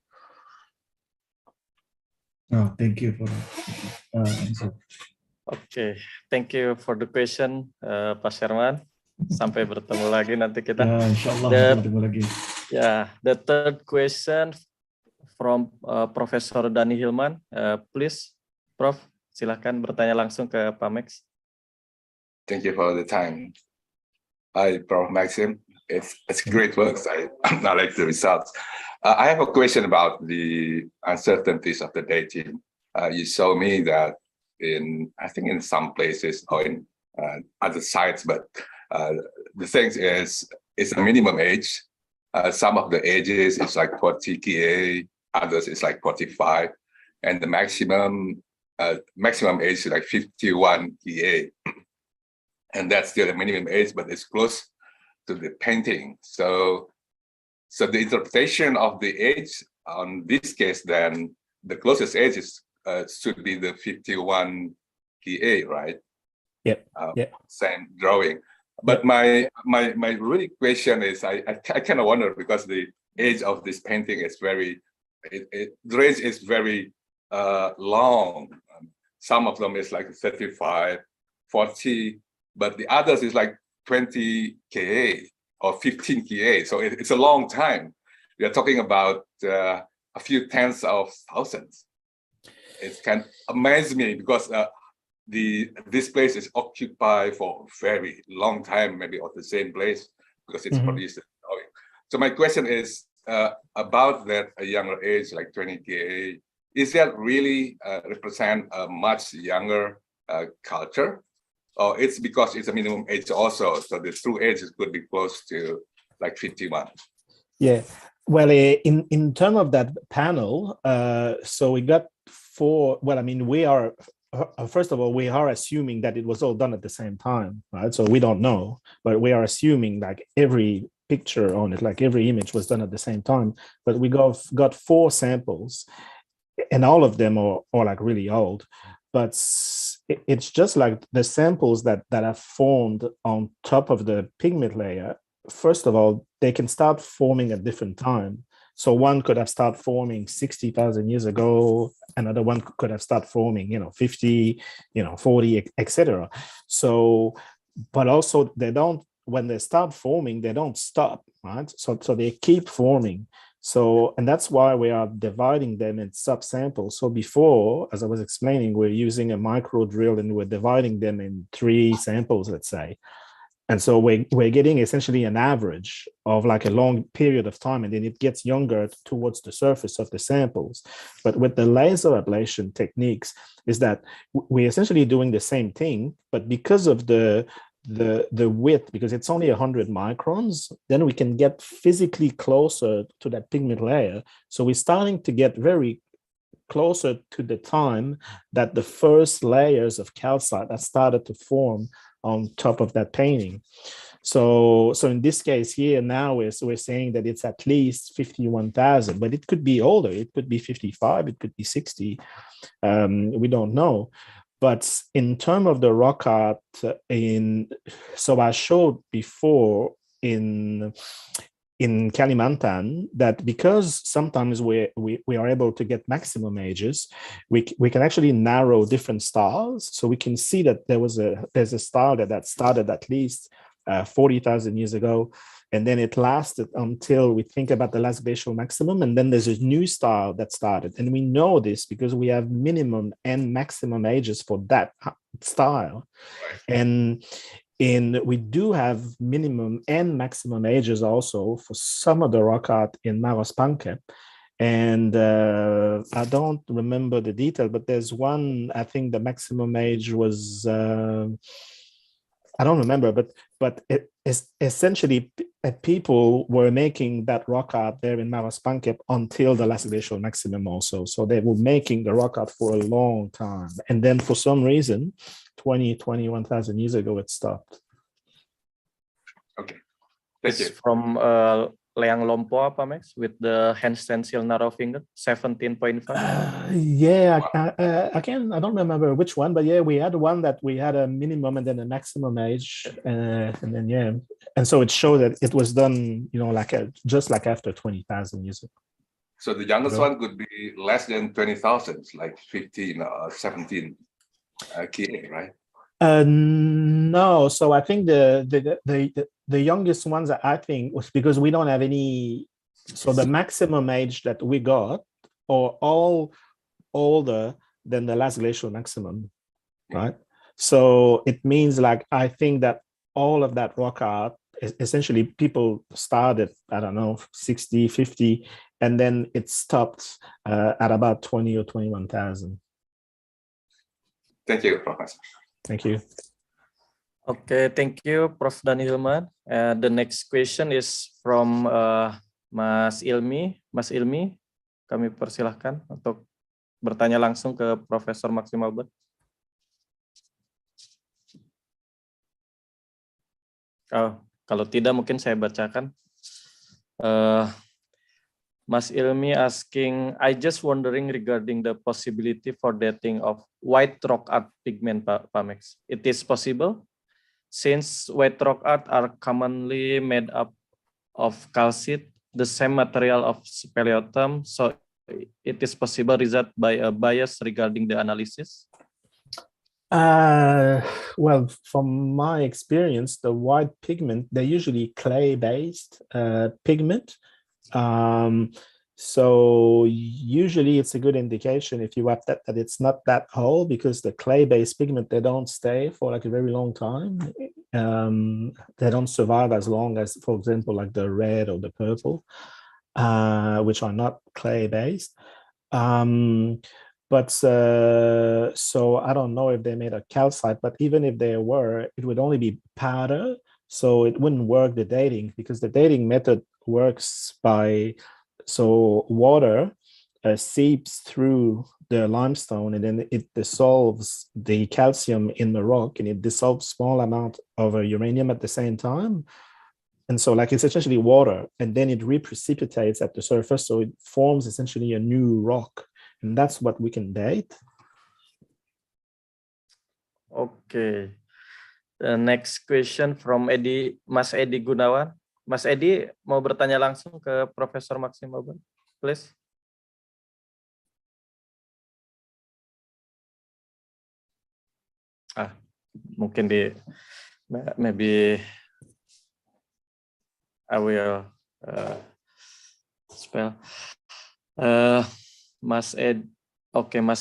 Oh, thank you for that answer. Okay, thank you for the question, Pak Sherman. Sampai bertemu lagi nanti kita. Ya, insyaallah bertemu lagi. Yeah, the third question from Professor Dani Hilman. Please, Prof, silahkan bertanya langsung ke Pak Max. Thank you for the time. Hi, Prof. Maxim. It's great work. I like the results. I have a question about the uncertainties of the dating. You showed me that I think in some places or in other sites, but the thing is, it's a minimum age. Some of the ages is like 40 𝘗, others is like 45, and the maximum age is like 51 𝘗. And that's still a minimum age, but it's close to the painting. So the interpretation of the age on this case, then the closest age is should be the 51 𝘗, right? Yep. Same drawing. But my really question is, I kind of wonder, because the age of this painting is the range is very long. Some of them is like 35, 40, but the others is like 20 𝘗 or 15 𝘗. So it's a long time. We are talking about a few tens of thousands. It can amaze me because this place is occupied for a very long time, maybe at the same place, because it's produced. So my question is about that younger age, like 20 𝘗. Is that really represent a much younger culture? Or it's because it's a minimum age also, so the true age could be close to like 51. Yeah, well, in terms of that panel, so we got four. Well, I mean, we are first of all, we are assuming that it was all done at the same time, right? So we don't know, but we are assuming like every picture on it, like every image was done at the same time. But we got four samples, and all of them are like really old. But it's just like the samples that are formed on top of the pigment layer. First of all, they can start forming at different time. So one could have started forming 60,000 years ago. Another one could have started forming, 50, 40, etc. So, but also they don't, when they start forming, they don't stop, right? So they keep forming. So, and that's why we are dividing them in subsamples. So before, as I was explaining, we're using a micro drill and we're dividing them in 3 samples, let's say. And so we're getting essentially an average of like a long period of time, and then it gets younger towards the surface of the samples. But with the laser ablation techniques is that we're essentially doing the same thing, but because of the width, because it's only 100 microns, then we can get physically closer to that pigment layer. So we're starting to get very closer to the time that the first layers of calcite that started to form on top of that painting. So in this case here now we're saying that it's at least 51,000, but it could be older. It could be 55, it could be 60. We don't know. But in terms of the rock art, so I showed before in Kalimantan that because sometimes we are able to get maximum ages, we can actually narrow different styles. So we can see that there's a style that started at least 40,000 years ago, and then it lasted until we think about the last glacial maximum, and then there's a new style that started. And we know this because we have minimum and maximum ages for that style. And we do have minimum and maximum ages also for some of the rock art in ⴊ And I don't remember the detail, but there's one, I think the maximum age was, I don't remember, but it is essentially people were making that rock art there in ⴊ until the last glacial maximum also. So they were making the rock art for a long time. And then for some reason, 21,000 years ago, it stopped. Okay, thank you. From Leang-Lompoa, Pamex, with the hand stencil narrow finger, 17.5? Yeah, I don't remember which one, but yeah, we had one that we had a minimum and then a maximum age, and then yeah, and so it showed that it was done, you know, like just like after 20,000 years ago. So the youngest one could be less than 20,000, like 15 or 17 KA, right? No, so I think the youngest ones, I think, was because we don't have any. So the maximum age that we got are all older than the last glacial maximum, right? So it means, like, I think that all of that rock art, essentially people started, I don't know, 60, 50, and then it stopped at about 20 or 21,000. Thank you, Professor. Thank you. Okay, thank you, Prof. Dani Hilman. The next question is from Mas Ilmi. Mas Ilmi, kami persilahkan untuk bertanya langsung ke Profesor Maxim Albert. Oh, kalau tidak mungkin saya bacakan. Mas Ilmi asking, I just wondering regarding the possibility for dating of white rock art pigment, Pamex. It is possible? Since white rock art are commonly made up of calcite, the same material of speleothem, so it is possible result by a bias regarding the analysis? Well, from my experience, the white pigment, they're usually clay-based pigment. So usually it's a good indication if you have that it's not that old, because the clay-based pigment, they don't stay for like a very long time. They don't survive as long as, for example, like the red or the purple, which are not clay-based. But so I don't know if they made a calcite, but even if they were, it would only be powder. So it wouldn't work the dating, because the dating method works by, so water seeps through the limestone, and then it dissolves the calcium in the rock, and it dissolves small amount of uranium at the same time. And so like it's essentially water, and then it reprecipitates at the surface. So it forms essentially a new rock. And that's what we can date. Okay. The next question from Mas Edi Gunawan. Mas Edi mau bertanya langsung ke Profesor Maxim Albert, please. Mungkin maybe I will spell. Mas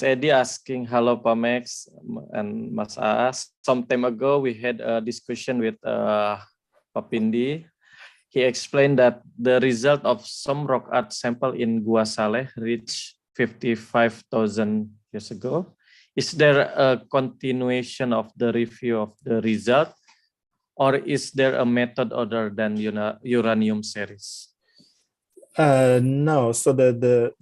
Edi asking, hello Pamex and Mas Aas. Some time ago we had a discussion with Papindi. He explained that the result of some rock art sample in Gua Saleh reached 55,000 years ago. Is there a continuation of the review of the result, or is there a method other than uranium series? No. So the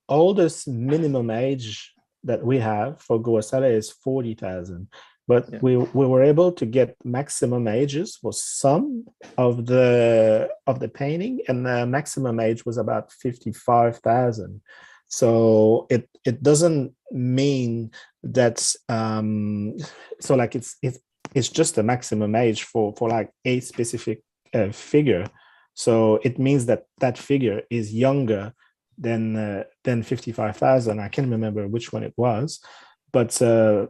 oldest minimum age that we have for Gua Saleh is 40,000. But yeah, we were able to get maximum ages for some of the painting, and the maximum age was about 55,000. So it doesn't mean that so like it's just a maximum age for like a specific figure. So it means that that figure is younger than 55,000. I can't remember which one it was. But so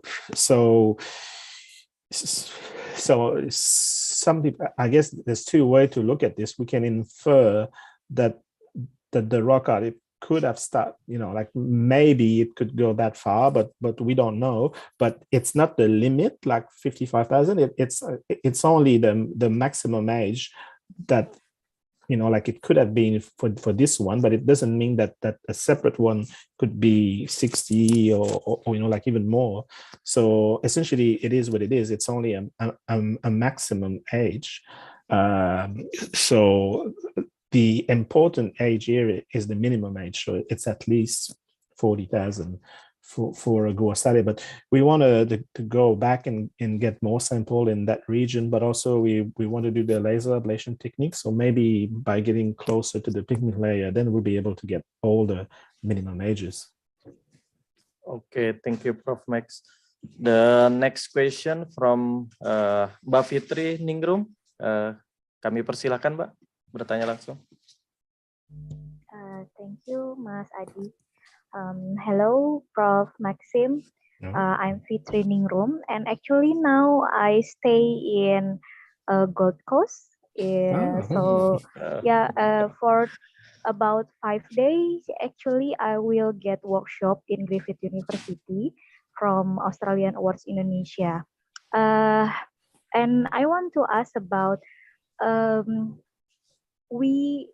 some people, I guess there's two ways to look at this. We can infer that the rock art, it could have started, you know, like maybe it could go that far, but we don't know. But it's not the limit, like 55,000. It's only the maximum age that, you know, like it could have been for this one, but it doesn't mean that a separate one could be 60 or you know, like even more. So essentially it is what it is. It's only a maximum age. So the important age here is the minimum age. So it's at least 40,000 for a Goa study, but we want to go back and get more sample in that region, but also we want to do the laser ablation technique. So maybe by getting closer to the pigment layer, then we'll be able to get all the minimum ages. Okay, thank you, Prof. Max. The next question from Mbak Fitri Ningrum. Kami persilakan, Mbak, bertanya langsung. Thank you, Mas Adi. Hello, Prof. Maxim. I'm Fitri Ningrum, and actually now I stay in Gold Coast. So for about 5 days, actually I will get workshop in Griffith University from Australian Awards Indonesia. And I want to ask about we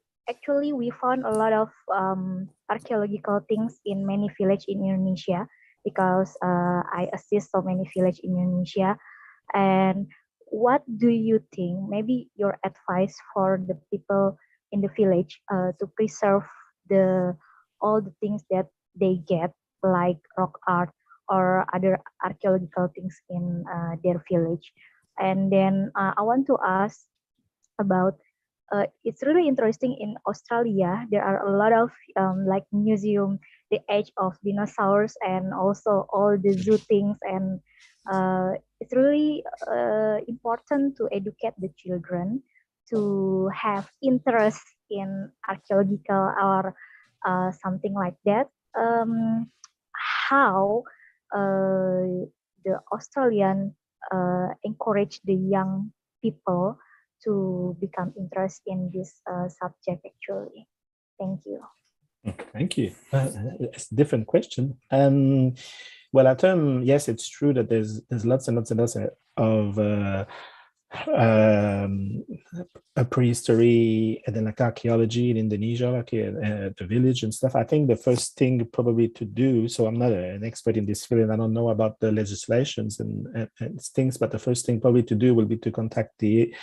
found a lot of archaeological things in many villages in Indonesia because I assist so many villages in Indonesia. And what do you think, maybe your advice for the people in the village to preserve all the things that they get, like rock art or other archaeological things in their village? And then I want to ask about it's really interesting in Australia. There are a lot of like museum, the age of dinosaurs, and also all the zoo things. And it's really important to educate the children to have interest in archaeological or something like that. How the Australian encourage the young people to become interested in this subject, actually. Thank you. Thank you. It's a different question. Well, at yes, it's true that there's lots and lots and lots of prehistory and then like archaeology in Indonesia, like the village and stuff. I think the first thing probably to do, so I'm not an expert in this field and I don't know about the legislations and things, but the first thing probably to do will be to contact the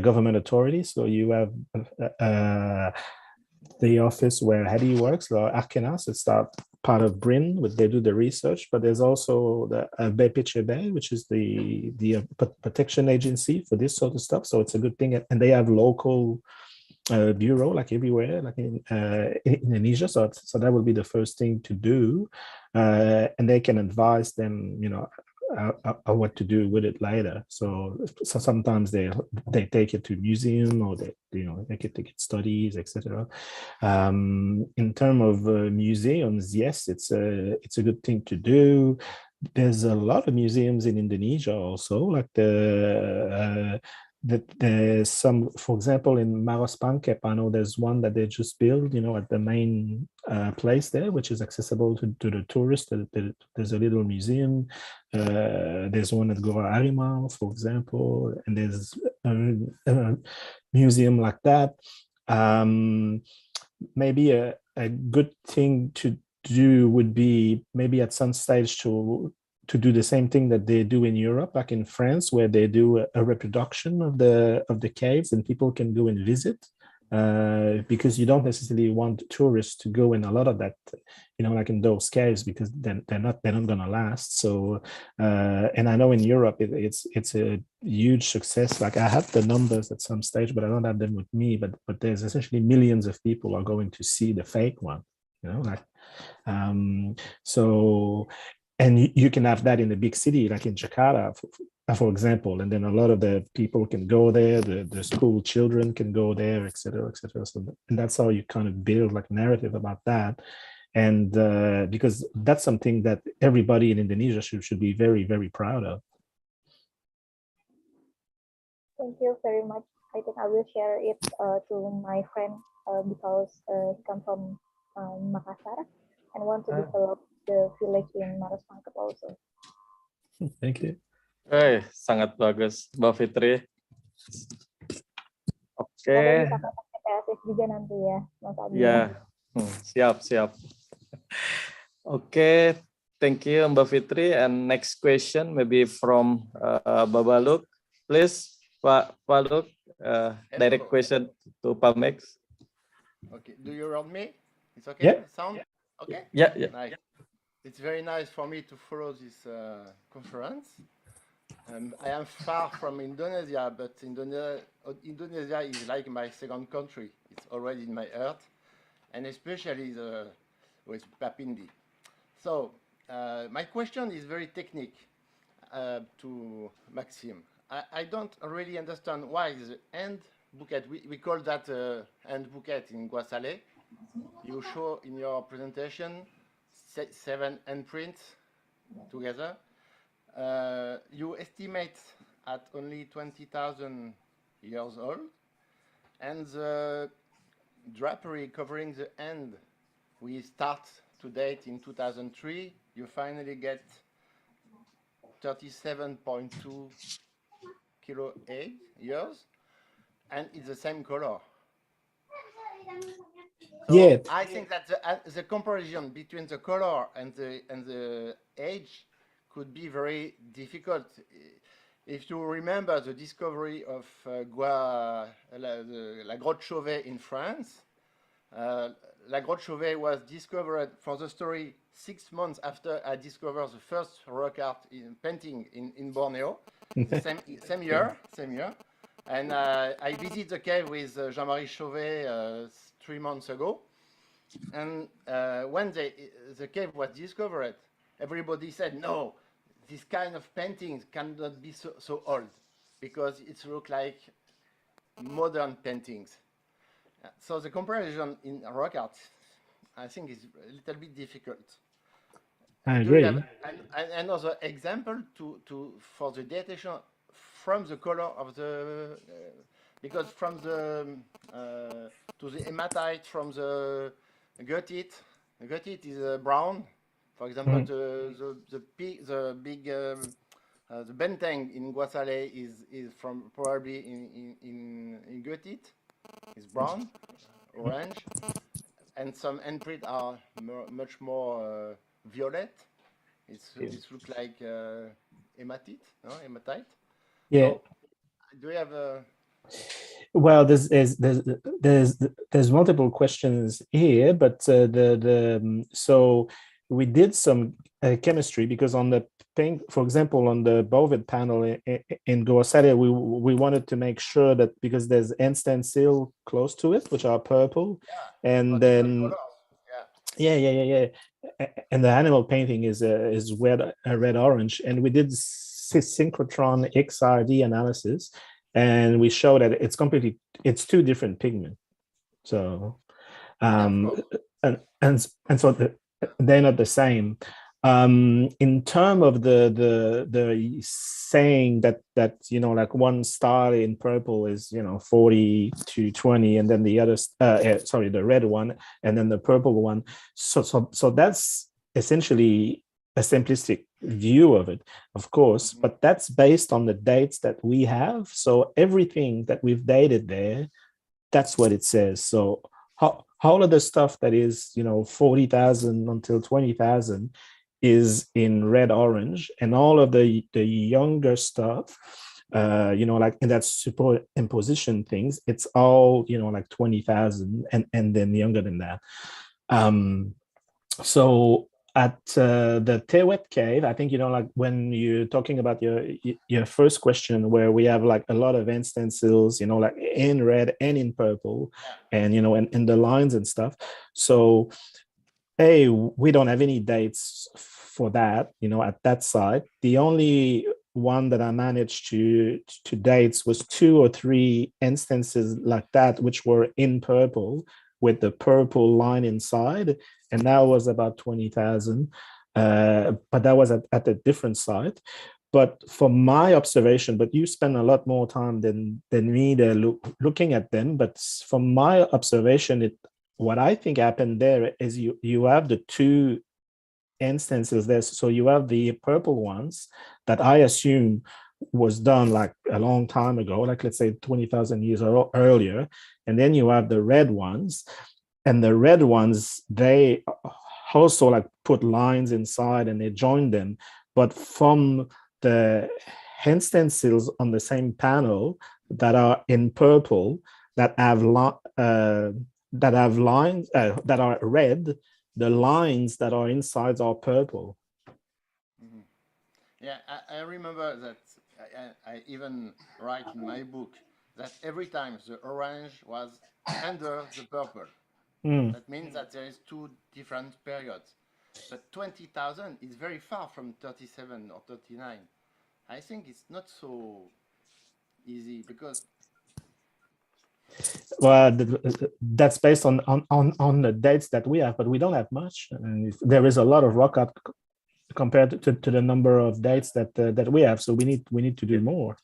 government authorities. So you have the office where Hadi works, or Arkenas, it's part of BRIN, where they do the research, but there's also the BPCB, which is the protection agency for this sort of stuff. So it's a good thing, and they have local bureau like everywhere, like in Indonesia. So that will be the first thing to do, and they can advise them, you know, what to do with it later. So sometimes they take it to museum, or they take it studies, etc. In terms of museums, yes, it's a good thing to do. There's a lot of museums in Indonesia also, like there's some, for example, in Maros Pangkep, I know there's one that they just built, you know, at the main place there, which is accessible to the tourists. There's a little museum. There's one at 𝘗𝘆, for example, and there's a museum like that. Maybe a good thing to do would be maybe at some stage to do the same thing that they do in Europe, like in France, where they do a reproduction of the caves and people can go and visit, because you don't necessarily want tourists to go in a lot of that, you know, like in those caves, because then they're not gonna last. So and I know in Europe it's a huge success. Like I have the numbers at some stage, but I don't have them with me, but there's essentially millions of people are going to see the fake one, you know, like so. And you can have that in a big city, like in Jakarta, for example, and then a lot of the people can go there, the school children can go there, etc., etc. So, and that's how you kind of build like narrative about that. And because that's something that everybody in Indonesia should be very, very proud of. Thank you very much. I think I will share it to my friend because he comes from Makassar and want to develop the village in Maros Pangkep also. Thank you. Sangat bagus, Mbak Fitri. Oke. CPAS juga nanti ya, Mas Adi. Ya, siap. Oke, thank you, Mbak Fitri. And next question maybe from Babaluk. Please, Pak Luk, direct question to Pak Max. Okay, do you roll me? It's okay? Yeah. Sound? Okay? Yeah. Nice. It's very nice for me to follow this conference. I am far from Indonesia, but Indonesia is like my second country. It's already in my heart, and especially with Papindi. So my question is very technical to Maxime. I don't really understand why the end bouquet, we call that end bouquet in 𝘊𝘪. You show in your presentation 7 handprints together. You estimate at only 20,000 years old, and the drapery covering the end, we start to date in 2003. You finally get 37.2 kilo years, and it's the same color. So Yeah. I think that the comparison between the color and the age could be very difficult. If you remember the discovery of la 𝘗𝘍𝘍𝑒 in France, la 𝘗𝘍𝑎𝑒 was discovered for the story 6 months after I discovered the first rock art painting in Borneo, same year. And I visited the cave with Jean-Marie Chauvet 3 months ago. And when the cave was discovered, everybody said, no, this kind of paintings cannot be so old because it looks like modern paintings. So the comparison in rock art, I think, is a little bit difficult. I agree. Do you have another example for the datation from the color of the because from the to the hematite from the ꘊ𝘶𝑖𝑡 is brown. For example, the big the benteng in 𝘊𝘪 is from probably in ꘊ𝘶𝑖𝑡. It's brown, orange, and some handprints are much more violet. It looks like hematite, no? Hematite. Yeah. So, do you have a? Well, there's multiple questions here, but so we did some chemistry because on the paint, for example, on the bovid panel in ꘊ𝘶𝑖𝑡, we wanted to make sure that because there's end stencil close to it, which are purple, and then yeah, and the animal painting is red orange, and we did synchrotron XRD analysis, and we show that it's 2 different pigments. So and so they're not the same. In terms of the saying that like one star in purple is 40 to 20, and then the other the red one and then the purple one, so that's essentially a simplistic view of it, of course, but that's based on the dates that we have. So everything that we've dated there, that's what it says. So all of the stuff that is 40,000 until 20,000 is in red orange, and all of the younger stuff, like in that superimposition things, it's all like 20,000 and then younger than that. So at the Tewet cave, I think like when you're talking about your first question, where we have like a lot of end stencils, like in red and in purple, and and the lines and stuff. So we don't have any dates for that, at that site. The only one that I managed to date was 2 or 3 instances like that, which were in purple with the purple line inside, and that was about 20,000. But that was at a different site. But from my observation, but you spend a lot more time than me there looking at them. But from my observation, what I think happened there is you have the 2 instances there. So you have the purple ones that I assume was done like a long time ago, like let's say 20,000 years earlier. And then you have the red ones, and the red ones, they also like put lines inside and they join them. But from the hand stencils on the same panel that are in purple, that have lines that are red, the lines that are inside are purple. Mm-hmm. Yeah, I remember that I even write in my book that every time the orange was under the purple. That means that there is two different periods. But 20,000 is very far from 37 or 39. I think it's not so easy because... Well, that's based on the dates that we have, but we don't have much. And there is a lot of rock art compared to the number of dates that we have. So we need to do more.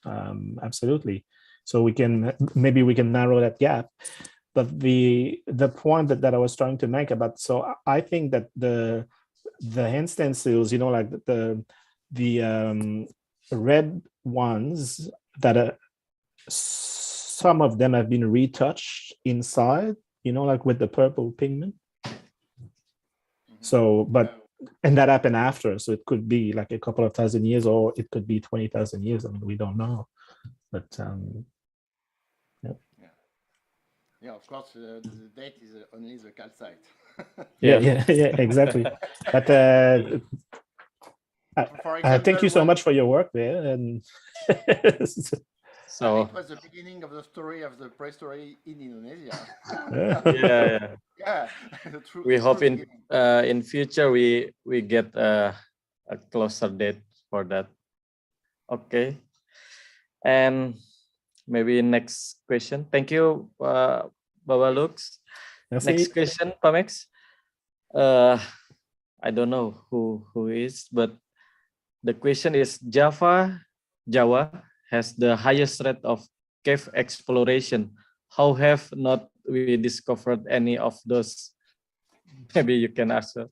Absolutely. So maybe we can narrow that gap. But the point that I was trying to make about, so I think that the hand stencils, you know, like the red ones that are, some of them have been retouched inside, you know, like with the purple pigment. So, and that happened after, so it could be like a couple of thousand years, or it could be 20,000 years. I mean, we don't know. But yeah, of course, the date is only the calcite. yeah, exactly. But example, thank you so much for your work there. And so it was the beginning of the story of the prehistory in Indonesia. Yeah. We hope in future we get a closer date for that. Okay. And maybe next question. Thank you, Baba Lux. Next question, Pamex. I don't know who is, but the question is Java has the highest rate of cave exploration. How have not we discovered any of those? Maybe you can answer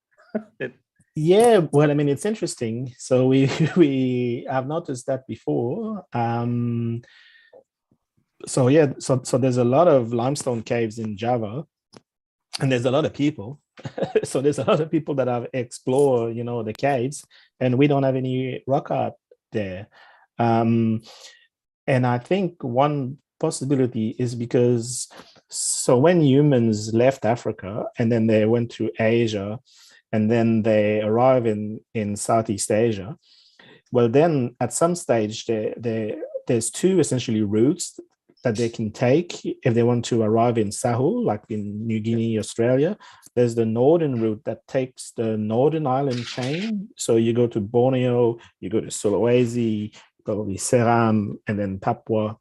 it. Yeah, well, I mean, it's interesting. So we have noticed that before. So yeah, so there's a lot of limestone caves in Java, and there's a lot of people. So there's a lot of people that have explored, you know, the caves, and we don't have any rock art there. And I think one possibility is because, so when humans left Africa and then they went to Asia, and then they arrive in Southeast Asia, well, then at some stage there's two essentially routes that they can take if they want to arrive in Sahul, like in New Guinea, Australia. There's the northern route that takes the northern island chain. So you go to Borneo, you go to Sulawesi, probably Ceram, and then Papua.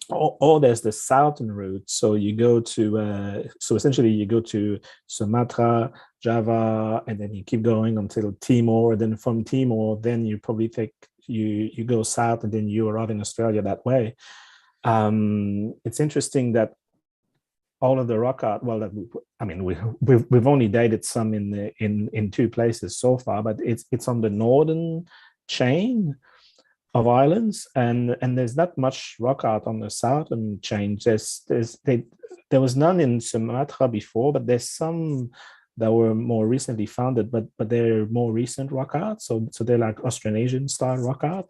Or there's the southern route. So you go to, so essentially you go to Sumatra, Java, and then you keep going until Timor. And then from Timor, then you probably take, you go south, and then you arrive in Australia that way. It's interesting that all of the rock art, well, I mean, we've only dated some in two places so far, but it's on the northern chain of islands, and there's not much rock art on the southern chain. There was none in Sumatra before, but there's some that were more recently founded, but they're more recent rock art. So they're like Austronesian style rock art.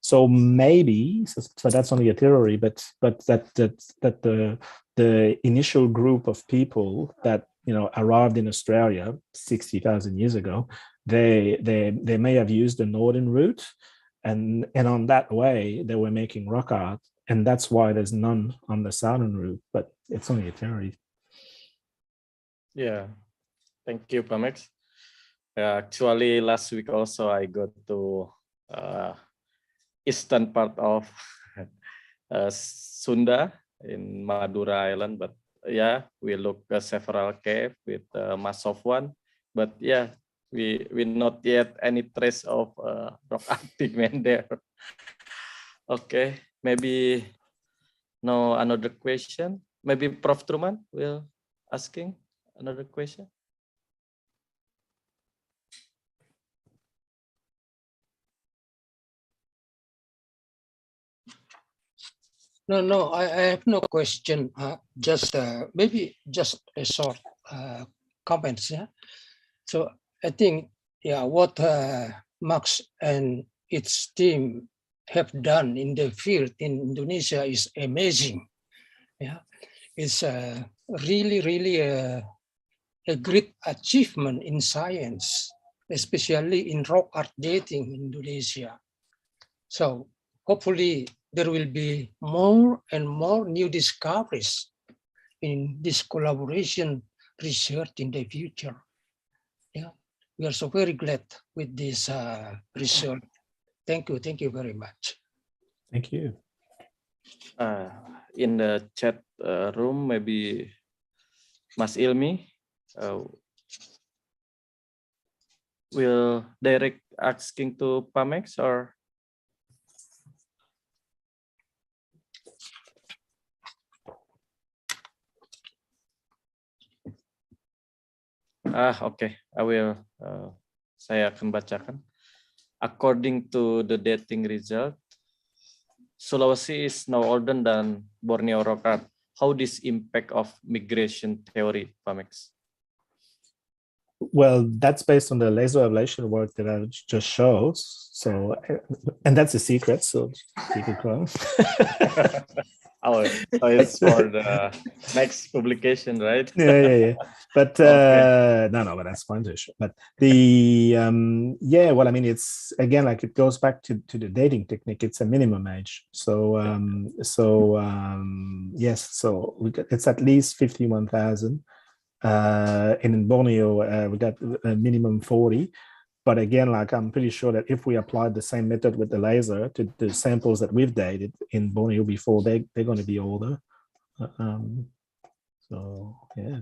So maybe, so that's only a theory, but that the initial group of people that, you know, arrived in Australia 60,000 years ago, they may have used the northern route, and on that way they were making rock art, and that's why there's none on the southern route, but it's only a theory. Yeah, thank you, Pamex. Actually, last week also I got to eastern part of Sunda in Madura Island, but yeah, we looked at several caves with massive one, but yeah, we not yet any trace of rock art pigment there. Okay, maybe no another question. Maybe Prof. Truman will asking another question. No, I have no question. Just maybe just a short comments. Yeah. So I think, yeah, what Max and its team have done in the field in Indonesia is amazing. Yeah, it's really a great achievement in science, especially in rock art dating in Indonesia. So hopefully there will be more and more new discoveries in this collaboration research in the future. Yeah, we are so very glad with this result. Thank you very much. Thank you. In the chat room, maybe Mas Ilmi will direct asking to Pamex or? Okay, I will. Saya akan bacakan. According to the dating result, Sulawesi is now older than Borneo rock art. How this impact of migration theory, Pamex? Well, that's based on the laser ablation work that I just showed. So, and that's a secret. So you can call. Oh, it's for the next publication, right? Yeah. But okay. No, but that's fine to show. But the well, I mean, it's again like it goes back to the dating technique. It's a minimum age. So yes, so it's at least 51,000. In Borneo, we got a minimum 40. But again, like I'm pretty sure that if we applied the same method with the laser to the samples that we've dated in Borneo before, they're going to be older. So yeah.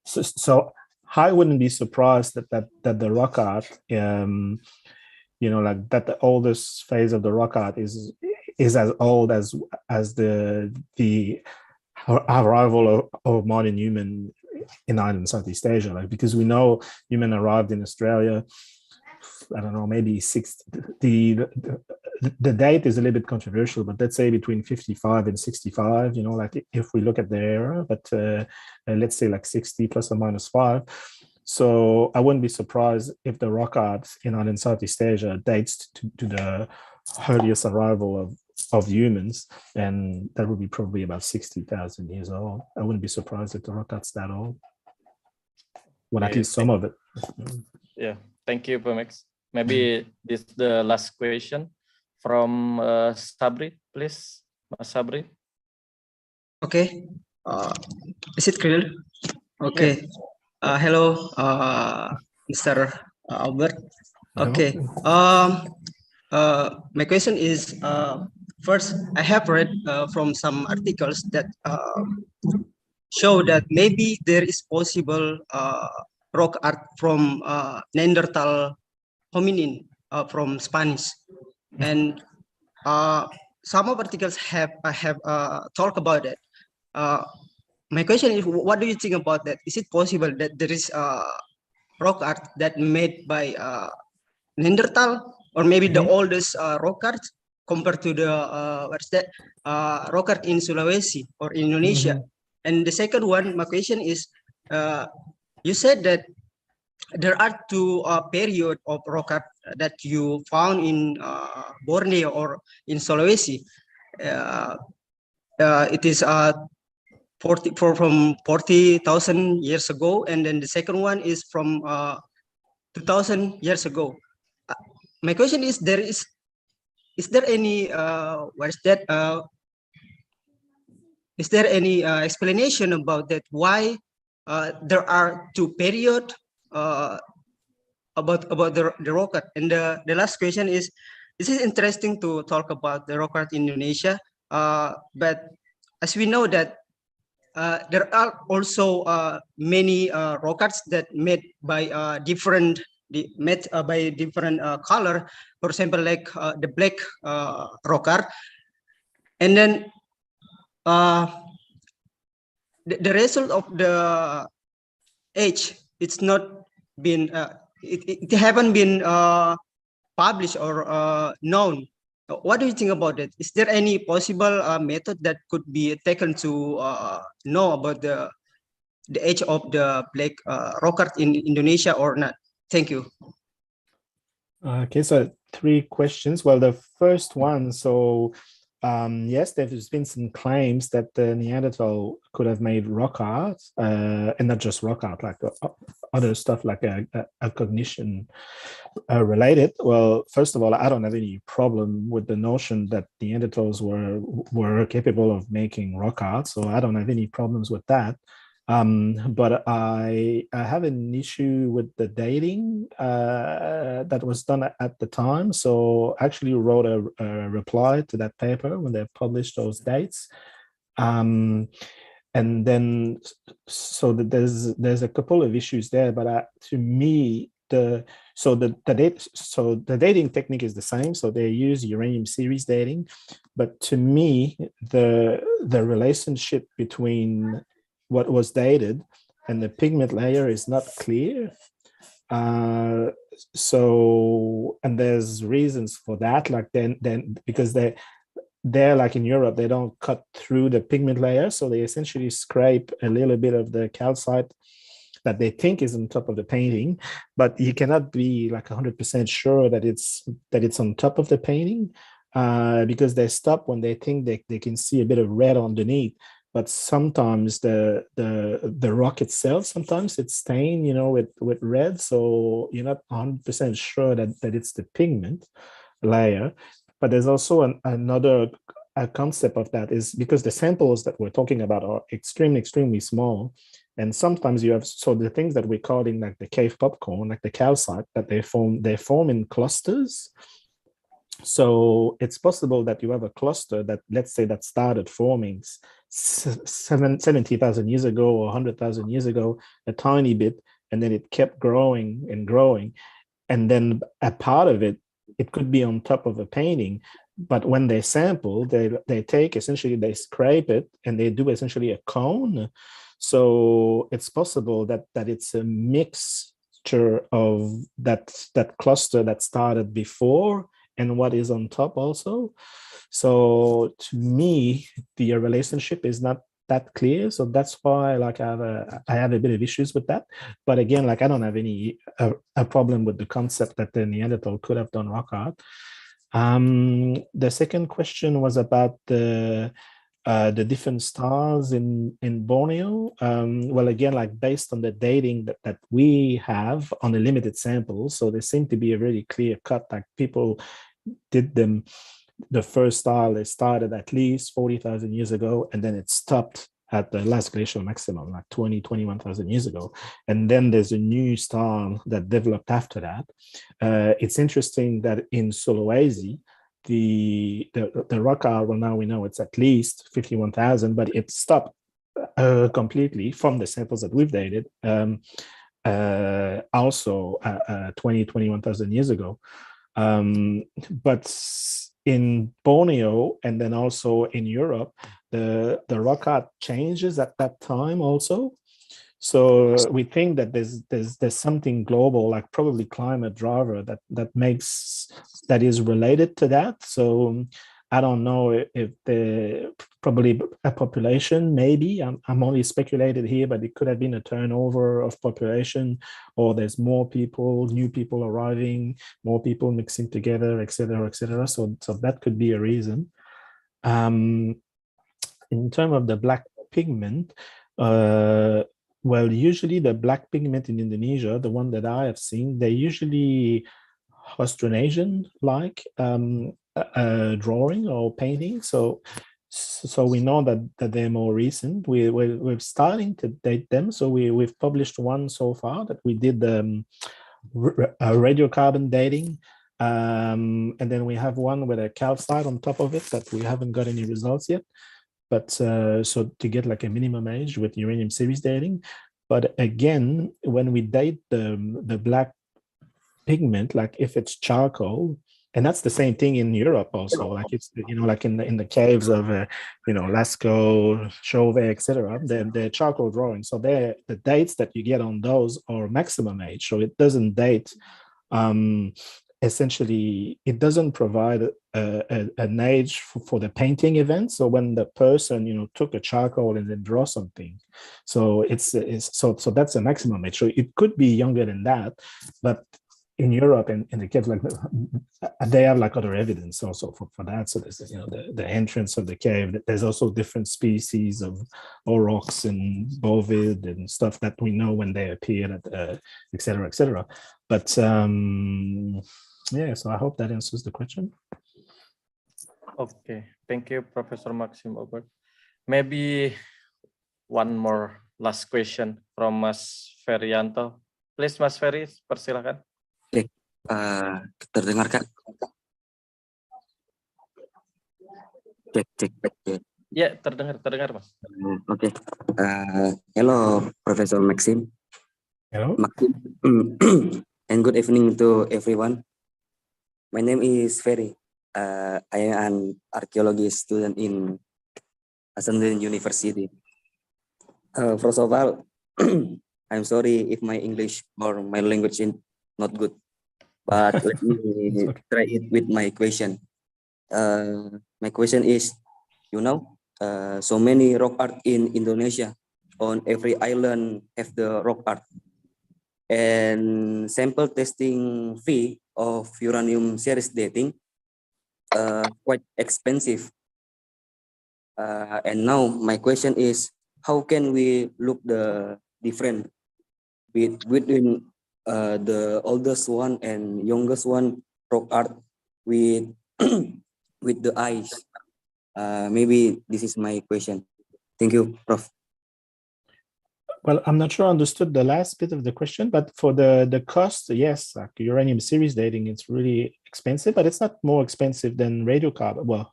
So I wouldn't be surprised that the rock art, like that the oldest phase of the rock art is as old as the arrival of modern human in Island Southeast Asia, like because we know human arrived in Australia, I don't know, maybe the date is a little bit controversial, but let's say between 55 and 65, like if we look at the era, but let's say like 60 plus or minus 5. So I wouldn't be surprised if the rock art in Island Southeast Asia dates to the earliest arrival of humans, and that would be probably about 60,000 years old. I wouldn't be surprised if the rock art's that old. Well, at least some of it. Yeah, thank you, Pamex. Maybe this is the last question from Sabri, please, Mas Sabri. Okay, is it clear? Okay. Hello, Mr. Albert. Okay. My question is, first, I have read from some articles that show that maybe there is possible rock art from Neanderthal hominin from Spanish, and some of articles have talked about it. My question is, what do you think about that? Is it possible that there is rock art that made by Neanderthal, or maybe the oldest rock art compared to the rock art in Sulawesi or Indonesia? And the second one, my question is, you said that there are two periods of rock art that you found in Borneo or in Sulawesi. It is from 40,000 years ago, and then the second one is from 2,000 years ago. My question is, is there any is there any explanation about that? Why there are two periods about the rock art? And the last question is, this is interesting to talk about the rock art in Indonesia, but as we know that there are also many rock arts that made by different color, for example, like the black rock art, and then the result of the age, it's not been it haven't been published or known. What do you think about it? Is there any possible method that could be taken to know about the age of the black rock art in Indonesia or not? Thank you. Okay, so 3 questions. Well, the first one, so yes, there's been some claims that the Neanderthal could have made rock art, and not just rock art, like other stuff like a cognition related. Well, first of all, I don't have any problem with the notion that Neanderthals were capable of making rock art, so I don't have any problems with that. But I have an issue with the dating that was done at the time. So I actually wrote a reply to that paper when they published those dates. And then, so there's a couple of issues there, but to me, the dating technique is the same. So they use uranium series dating, but to me, the relationship between what was dated and the pigment layer is not clear. So, and there's reasons for that, like then because they're like in Europe, they don't cut through the pigment layer, so they essentially scrape a little bit of the calcite that they think is on top of the painting, but you cannot be like 100% sure that it's on top of the painting, because they stop when they think they can see a bit of red underneath. But sometimes the rock itself, sometimes it's stained, with red, so you're not 100% sure that it's the pigment layer. But there's also another concept of that, is because the samples that we're talking about are extremely small, and sometimes you have, so the things that we're calling like the cave popcorn, like the calcite, that they form in clusters. So it's possible that you have a cluster that, let's say, that started forming 70,000 years ago or 100,000 years ago, a tiny bit, and then it kept growing and growing. And then a part of it could be on top of a painting. But when they sample, they take, essentially, they scrape it and they do essentially a cone. So it's possible that it's a mixture of that cluster that started before and what is on top also. So to me, the relationship is not that clear. So that's why, like, I have a bit of issues with that. But again, like, I don't have any a problem with the concept that the Neanderthal could have done rock art. The second question was about the different styles in Borneo. Well, again, like, based on the dating that we have on the limited samples, so there seemed to be a really clear cut, like people did them. The first style, they started at least 40,000 years ago, and then it stopped at the last glacial maximum, like 21,000 years ago. And then there's a new style that developed after that. It's interesting that in Sulawesi, the rock art, well, now we know it's at least 51,000, but it stopped completely from the samples that we've dated, also 21,000 years ago. But in Borneo and then also in Europe, the rock art changes at that time also. So we think that there's something global, like probably climate driver, that is related to that. So I don't know if probably a population, maybe, I'm only speculated here, but it could have been a turnover of population, or there's more people, new people arriving, more people mixing together, etc., etc. So that could be a reason. In terms of the black pigment, well, usually the black pigment in Indonesia, the one that I have seen, they're usually Austronesian-like drawing or painting. So we know that they're more recent. We're starting to date them. So we've published one so far that we did radiocarbon dating. And then we have one with a calcite on top of it that we haven't got any results yet. But so to get like a minimum age with uranium series dating. But again, when we date the black pigment, like if it's charcoal, and that's the same thing in Europe also, like it's, like in the caves of Lascaux, Chauvet, etc. They're charcoal drawings. So the dates that you get on those are maximum age. So it doesn't date. Essentially, it doesn't provide an age for the painting event. So when the person, took a charcoal and then draw something, so so that's a maximum age. So it could be younger than that, but in Europe and in the cave, like they have like other evidence also for that. So there's, you know, the entrance of the cave. There's also different species of aurochs and bovid and stuff that we know when they appeared, et cetera, et cetera. But yeah, so I hope that answers the question. Okay, thank you, Professor Maxim Aubert. Maybe one more last question from Mas Ferianto. Please, Mas Ferry, persilakan. Terdengar, Kak? Cek. Ya, terdengar, Mas. Oke. Hello, Professor Maxim. Hello. Maxim. And good evening to everyone. My name is Ferry. I am an archaeology student in Ascendant University. First of all, I'm sorry if my English or my language is not good, but let me try it with my question. My question is, you know, so many rock art in Indonesia. On every island have the rock art, and sample testing fee of uranium series dating quite expensive. And now my question is, how can we look the difference between the oldest one and youngest one rock art with with the eyes? Maybe this is my question. Thank you, Prof. Well, I'm not sure I understood the last bit of the question, but for the cost, yes, like uranium series dating, it's really expensive, but it's not more expensive than radiocarbon. Well,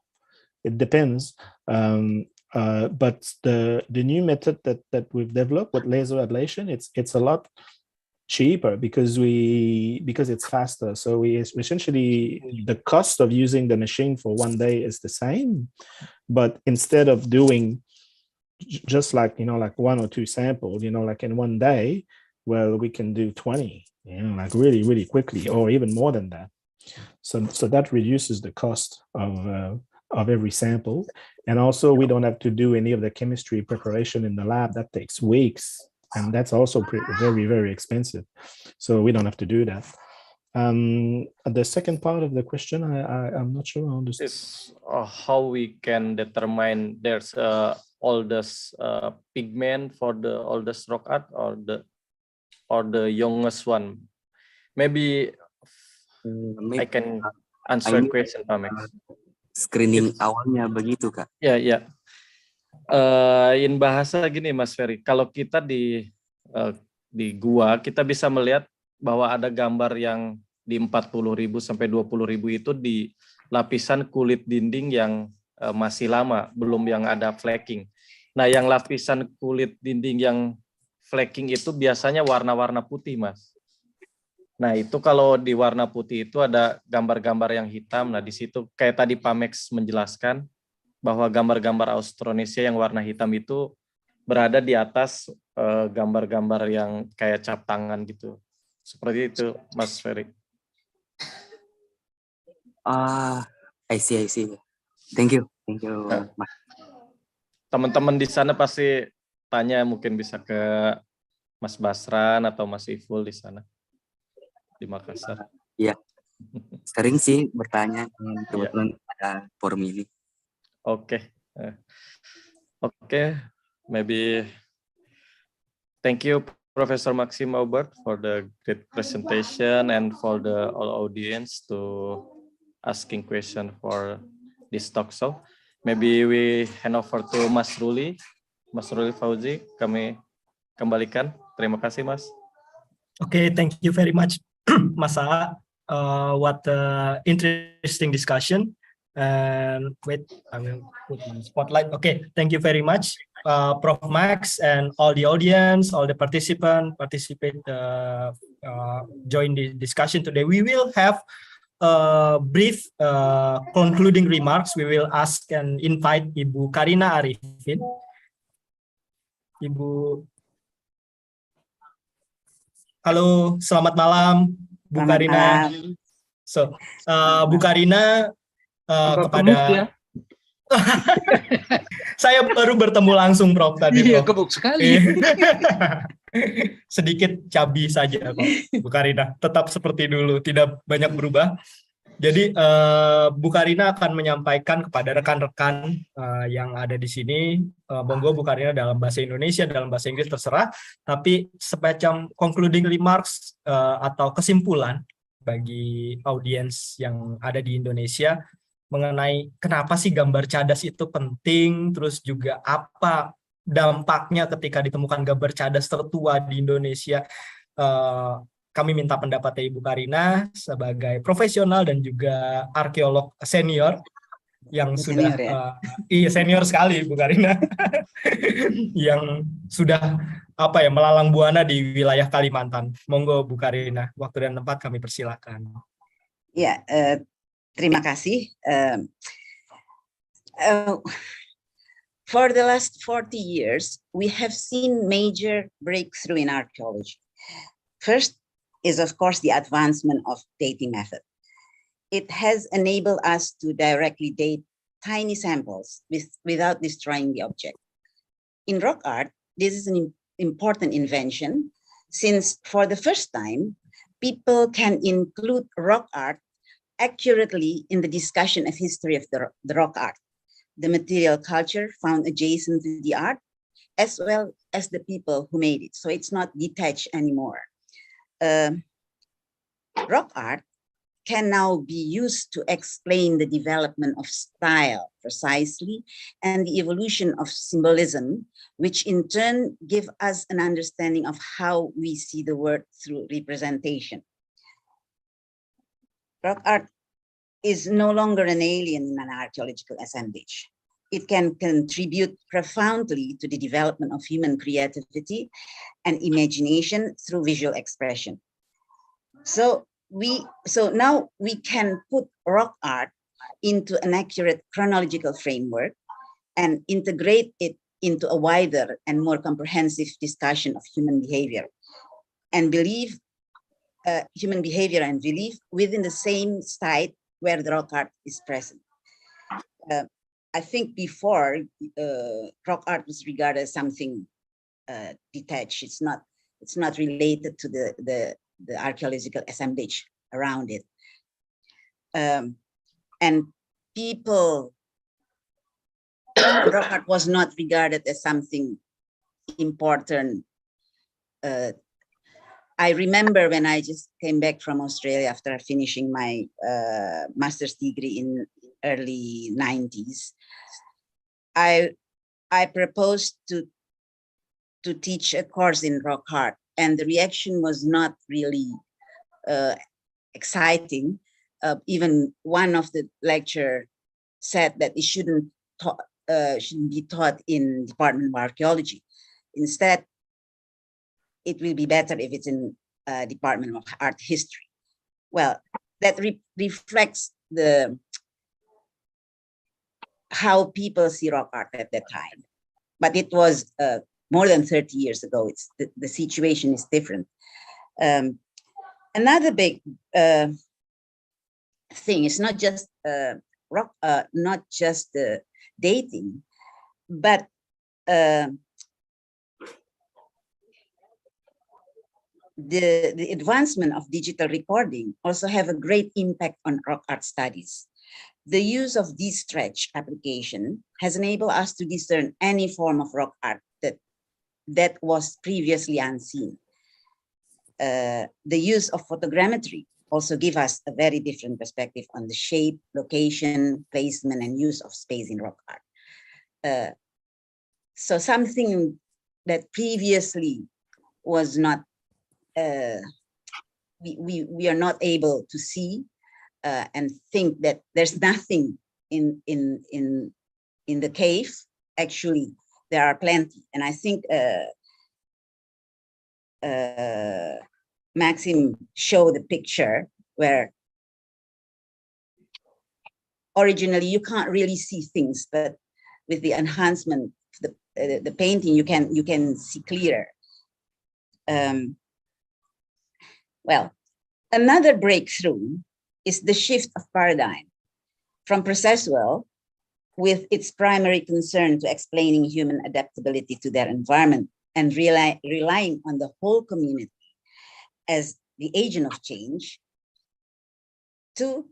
it depends. But the new method that we've developed with laser ablation, it's a lot cheaper because it's faster. So we essentially, the cost of using the machine for one day is the same, but instead of doing just like, you know, like 1 or 2 samples, you know, like in one day, well, we can do 20, you know, like really, really quickly, or even more than that. So that reduces the cost of every sample. And also we don't have to do any of the chemistry preparation in the lab. That takes weeks. And that's also very, very expensive. So we don't have to do that. The second part of the question, I'm not sure I understand. Is how we can determine there's oldest pigment for the oldest rock art or the youngest one. Maybe I can answer question, Pak Max. Screening awalnya begitu, Kak? Ya. In bahasa gini, Mas Ferry, kalau kita di gua, kita bisa melihat bahwa ada gambar yang di 40.000 sampai 20.000 itu di lapisan kulit dinding yang masih lama, belum yang ada flaking. Nah, yang lapisan kulit dinding yang flaking itu biasanya warna-warna putih, Mas. Nah, itu kalau di warna putih itu ada gambar-gambar yang hitam. Nah, di situ kayak tadi Pak Max menjelaskan bahwa gambar-gambar Austronesia yang warna hitam itu berada di atas gambar-gambar yang kayak cap tangan gitu. Seperti itu, Mas Ferry. I see. Thank you. Nah, teman-teman di sana pasti tanya, mungkin bisa ke Mas Basran atau Mas Iful di sana di Makassar. Iya, sering sih bertanya, kebetulan ada forum ini. Oke, maybe thank you, Professor Maxim Aubert, for the great presentation and for the all audience to asking question for this talk show. Maybe we hand over to Mas Ruli Fauzi. Kami kembalikan. Terima kasih, Mas. Okay, thank you very much, Masa. What interesting discussion. And wait, I will put my spotlight. Okay, thank you very much, Prof. Max, and all the audience, all the join the discussion today. We will have brief concluding remarks. We will ask and invite Ibu Karina Arifin. Ibu, halo, selamat malam, Bu Karina. So, Bu Karina, kepada saya baru bertemu langsung, Prof, tadi. Iya, Prof. kebuk sekali. Sedikit cabi saja kok, Bu Karina. Tetap seperti dulu, tidak banyak berubah. Jadi Bu Karina akan menyampaikan kepada rekan-rekan yang ada di sini, monggo Bu Karina dalam bahasa Indonesia, dalam bahasa Inggris terserah, tapi semacam concluding remarks atau kesimpulan bagi audiens yang ada di Indonesia mengenai kenapa sih gambar cadas itu penting, terus juga apa dampaknya ketika ditemukan gambar cadas tertua di Indonesia. Kami minta pendapat Ibu Karina sebagai profesional dan juga arkeolog senior yang sudah senior, ya? Iya senior sekali Bu Karina yang sudah melalang buana di wilayah Kalimantan. Monggo Bu Karina, waktu dan tempat kami persilakan. Ya, terima kasih. For the last 40 years, we have seen major breakthrough in archaeology. First is, of course, the advancement of dating method. It has enabled us to directly date tiny samples without destroying the object. In rock art, this is an important invention, since for the first time, people can include rock art accurately in the discussion of history of the rock art, the material culture found adjacent to the art, as well as the people who made it. So it's not detached anymore. Rock art can now be used to explain the development of style precisely and the evolution of symbolism, which in turn give us an understanding of how we see the world through representation. Rock art is no longer an alien in an archaeological assemblage. It can contribute profoundly to the development of human creativity and imagination through visual expression. So now we can put rock art into an accurate chronological framework and integrate it into a wider and more comprehensive discussion of human behavior and belief within the same site where the rock art is present. I think before rock art was regarded as something detached. It's not related to the archaeological assemblage around it. And people, rock art was not regarded as something important. I remember when I just came back from Australia after finishing my master's degree in early 90s, I proposed to teach a course in rock art, and the reaction was not really exciting. Even one of the lecturers said that it shouldn't be taught in Department of Archaeology. Instead, it will be better if it's in Department of Art History. Well, that reflects how people see rock art at that time. But it was more than 30 years ago. It's the situation is different. Another big thing is not just dating, but the advancement of digital recording also have a great impact on rock art studies. The use of this stretch application has enabled us to discern any form of rock art that was previously unseen. The use of photogrammetry also give us a very different perspective on the shape, location, placement, and use of space in rock art. So something that previously was not, we are not able to see and think that there's nothing in the cave. Actually, there are plenty, and I think Maxim showed the picture where originally you can't really see things, but with the enhancement, the painting, you can see clearer. Well, another breakthrough is the shift of paradigm from processual, with its primary concern to explaining human adaptability to their environment, and relying on the whole community as the agent of change, to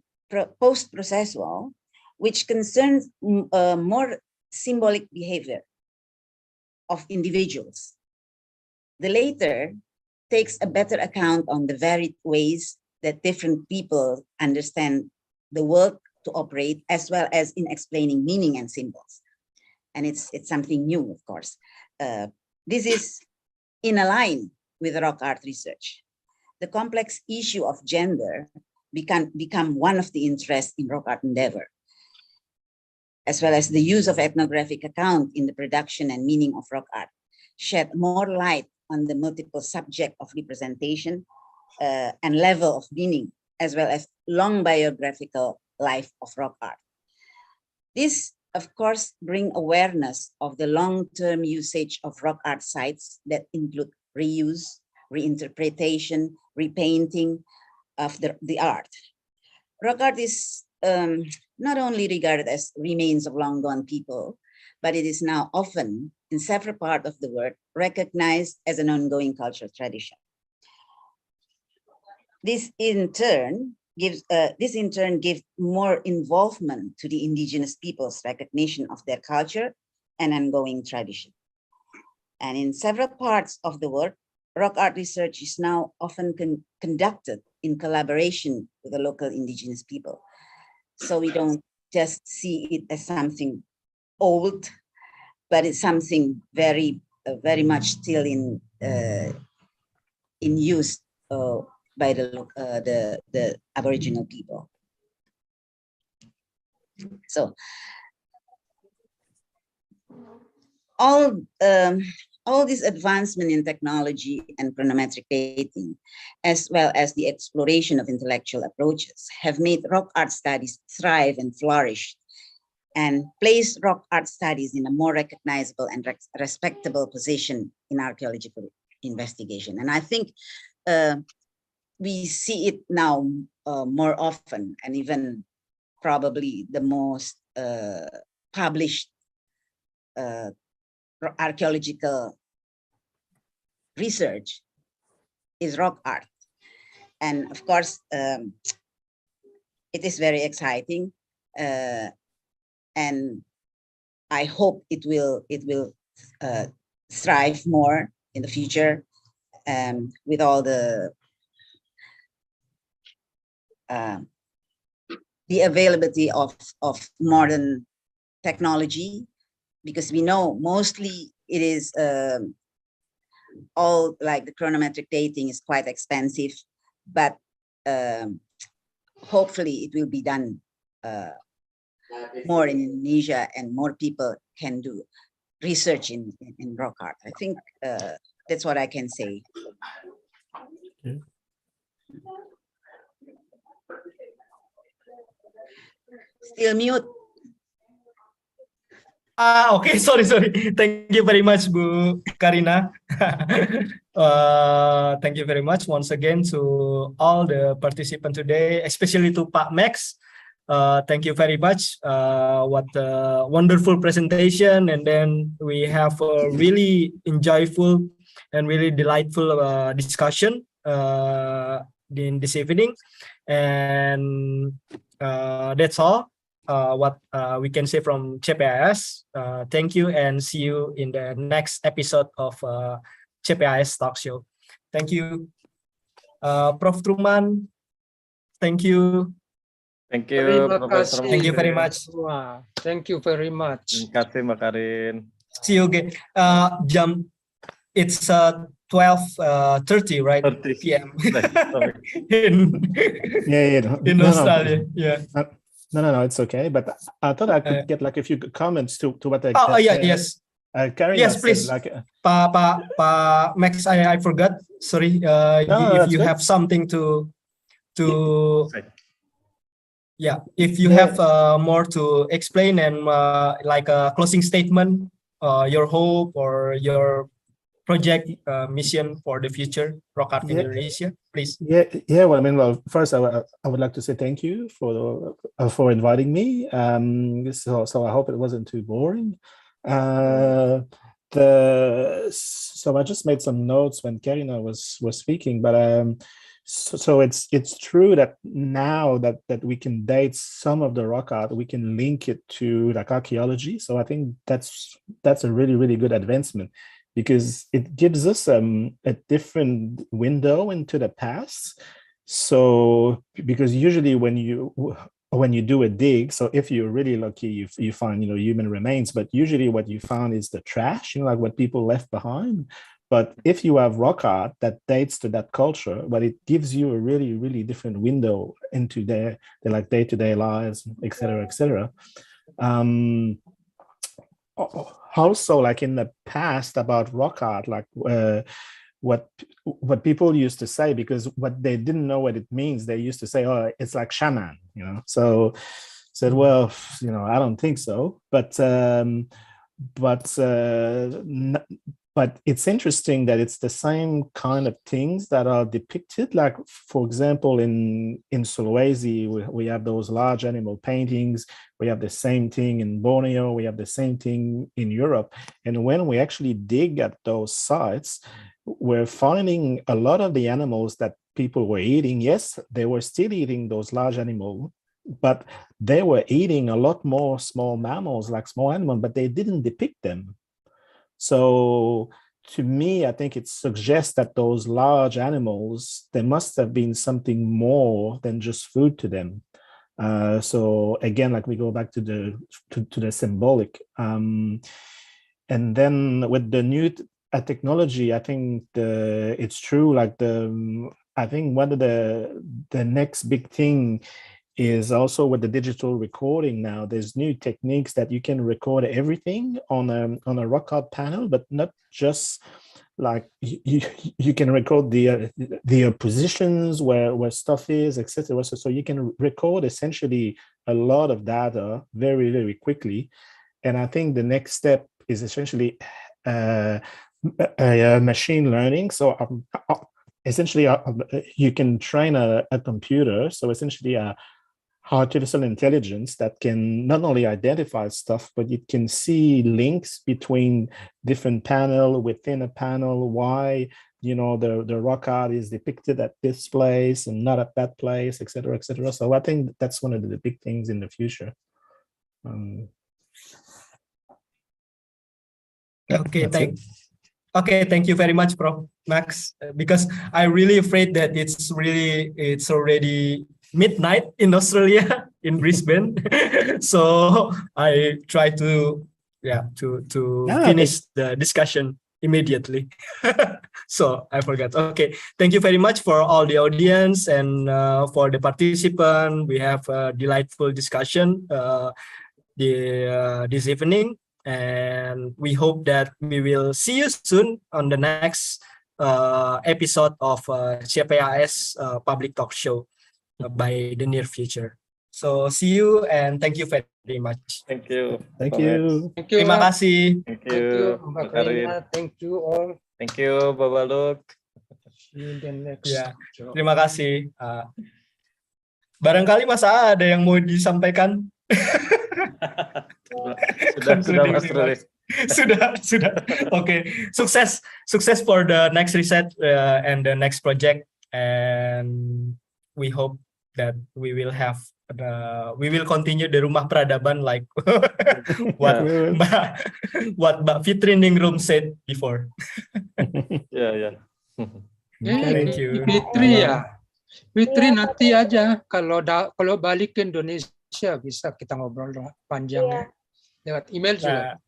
post-processual, which concerns more symbolic behavior of individuals. The latter takes a better account on the varied ways that different people understand the world to operate, as well as in explaining meaning and symbols. And it's something new, of course. This is in line with rock art research. The complex issue of gender become one of the interests in rock art endeavor, as well as the use of ethnographic account in the production and meaning of rock art, shed more light on the multiple subject of representation and level of meaning, as well as long biographical life of rock art. This, of course, bring awareness of the long-term usage of rock art sites that include reuse, reinterpretation, repainting of the art. Rock art is not only regarded as remains of long gone people, but it is now often in several parts of the world recognized as an ongoing cultural tradition. This in turn gives more involvement to the indigenous people's recognition of their culture and ongoing tradition. And in several parts of the world, rock art research is now often conducted in collaboration with the local indigenous people. So we don't just see it as something old, but it's something very much still in use by the Aboriginal people. So all this advancement in technology and chronometric dating, as well as the exploration of intellectual approaches, have made rock art studies thrive and flourish, and place rock art studies in a more recognizable and respectable position in archaeological investigation. And I think we see it now more often, and even probably the most published archaeological research is rock art. And of course, it is very exciting. And I hope it will thrive more in the future with all the availability of modern technology, because we know mostly it is all like the chronometric dating is quite expensive, but hopefully it will be done more in Indonesia, and more people can do research in rock art. I think that's what I can say. Yeah. Still mute. Okay, sorry. Thank you very much, Bu Karina. Thank you very much once again to all the participants today, especially to Pak Max. Thank you very much. What a wonderful presentation, and then we have a really enjoyable and really delightful discussion in this evening, and that's all what we can say from CPAS. Thank you, and see you in the next episode of CPAS Talk Show. Thank you, Prof. Truman. Thank you. Thank you, Professor. Thank you very much. Thank you very much. Terima kasih, Mbak Karin. See you again. It's 12:30, right? 30 p.m. in No, Australia. Yeah. No, it's okay. But I thought I could get like a few comments to what I. Yes. Karina yes, please. said, like, Pa Max, I forgot. Sorry. If you have something to. Yeah, if you have more to explain, and like a closing statement, your hope or your project mission for the future rock art in Indonesia, please. Yeah. Well, first I would like to say thank you for inviting me. So I hope it wasn't too boring. so I just made some notes when Karina was speaking, but so it's true that now that we can date some of the rock art, we can link it to like archaeology. So I think that's a really, really good advancement, because it gives us a different window into the past. So because usually when you do a dig, so if you're really lucky, you find human remains, but usually what you found is the trash, like what people left behind. But if you have rock art that dates to that culture, but it gives you a really, really different window into their like day-to-day lives, etc., etc. Also, like in the past about rock art, like what people used to say, because what they didn't know what it means, they used to say, oh, it's like shaman, so said, well, I don't think so, but it's interesting that it's the same kind of things that are depicted. Like, for example, in Sulawesi, we have those large animal paintings. We have the same thing in Borneo. We have the same thing in Europe. And when we actually dig at those sites, we're finding a lot of the animals that people were eating. Yes, they were still eating those large animals, but they were eating a lot more small mammals, like small animals, but they didn't depict them. So to me, I think it suggests that those large animals, there must have been something more than just food to them. So again, like we go back to the symbolic. And then with the new technology, I think it's true. Like I think one of the next big thing is also with the digital recording. Now there's new techniques that you can record everything on a rock art panel, but not just like you can record the positions where stuff is, etc. So you can record essentially a lot of data very, very quickly. And I think the next step is essentially machine learning. So essentially you can train a computer, so essentially artificial intelligence that can not only identify stuff, but it can see links between different panel within a panel, why the rock art is depicted at this place and not at that place, etc., etc. So I think that's one of the big things in the future. Okay, thank you very much, Prof. Max, because I'm really afraid that it's already midnight in Australia, in Brisbane. So I try to finish the discussion immediately. So I forgot. Okay, thank you very much for all the audience and for the participant. We have a delightful discussion this evening. And we hope that we will see you soon on the next episode of CPAS public talk show by the near future. So see you and thank you very much. Thank you. Thank you. Terima kasih. Thank you. Mbak Karina. Thank you all. Thank you, Babaluk. See you in the next. Terima kasih. Barangkali Mas A ada yang mau disampaikan? Sudah Mas Ruli. Sudah. Okay. Success for the next research and the next project, and we hope that we will continue the Rumah Peradaban like what Mbak Fitri Ningrum said before. Yeah. Thank you. Fitri nanti aja kalau balik ke Indonesia bisa kita ngobrol panjang ya. Lewat email juga.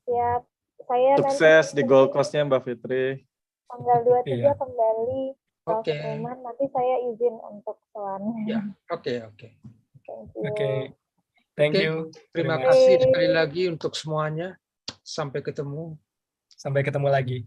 Siap. Saya sukses nanti di Gold Coast-nya Mbak Fitri. Tanggal 23 kembali ke Sleman, nanti saya izin untuk soan. Ya, oke. Thank you. Terima kasih sekali lagi untuk semuanya. Sampai ketemu. Sampai ketemu lagi.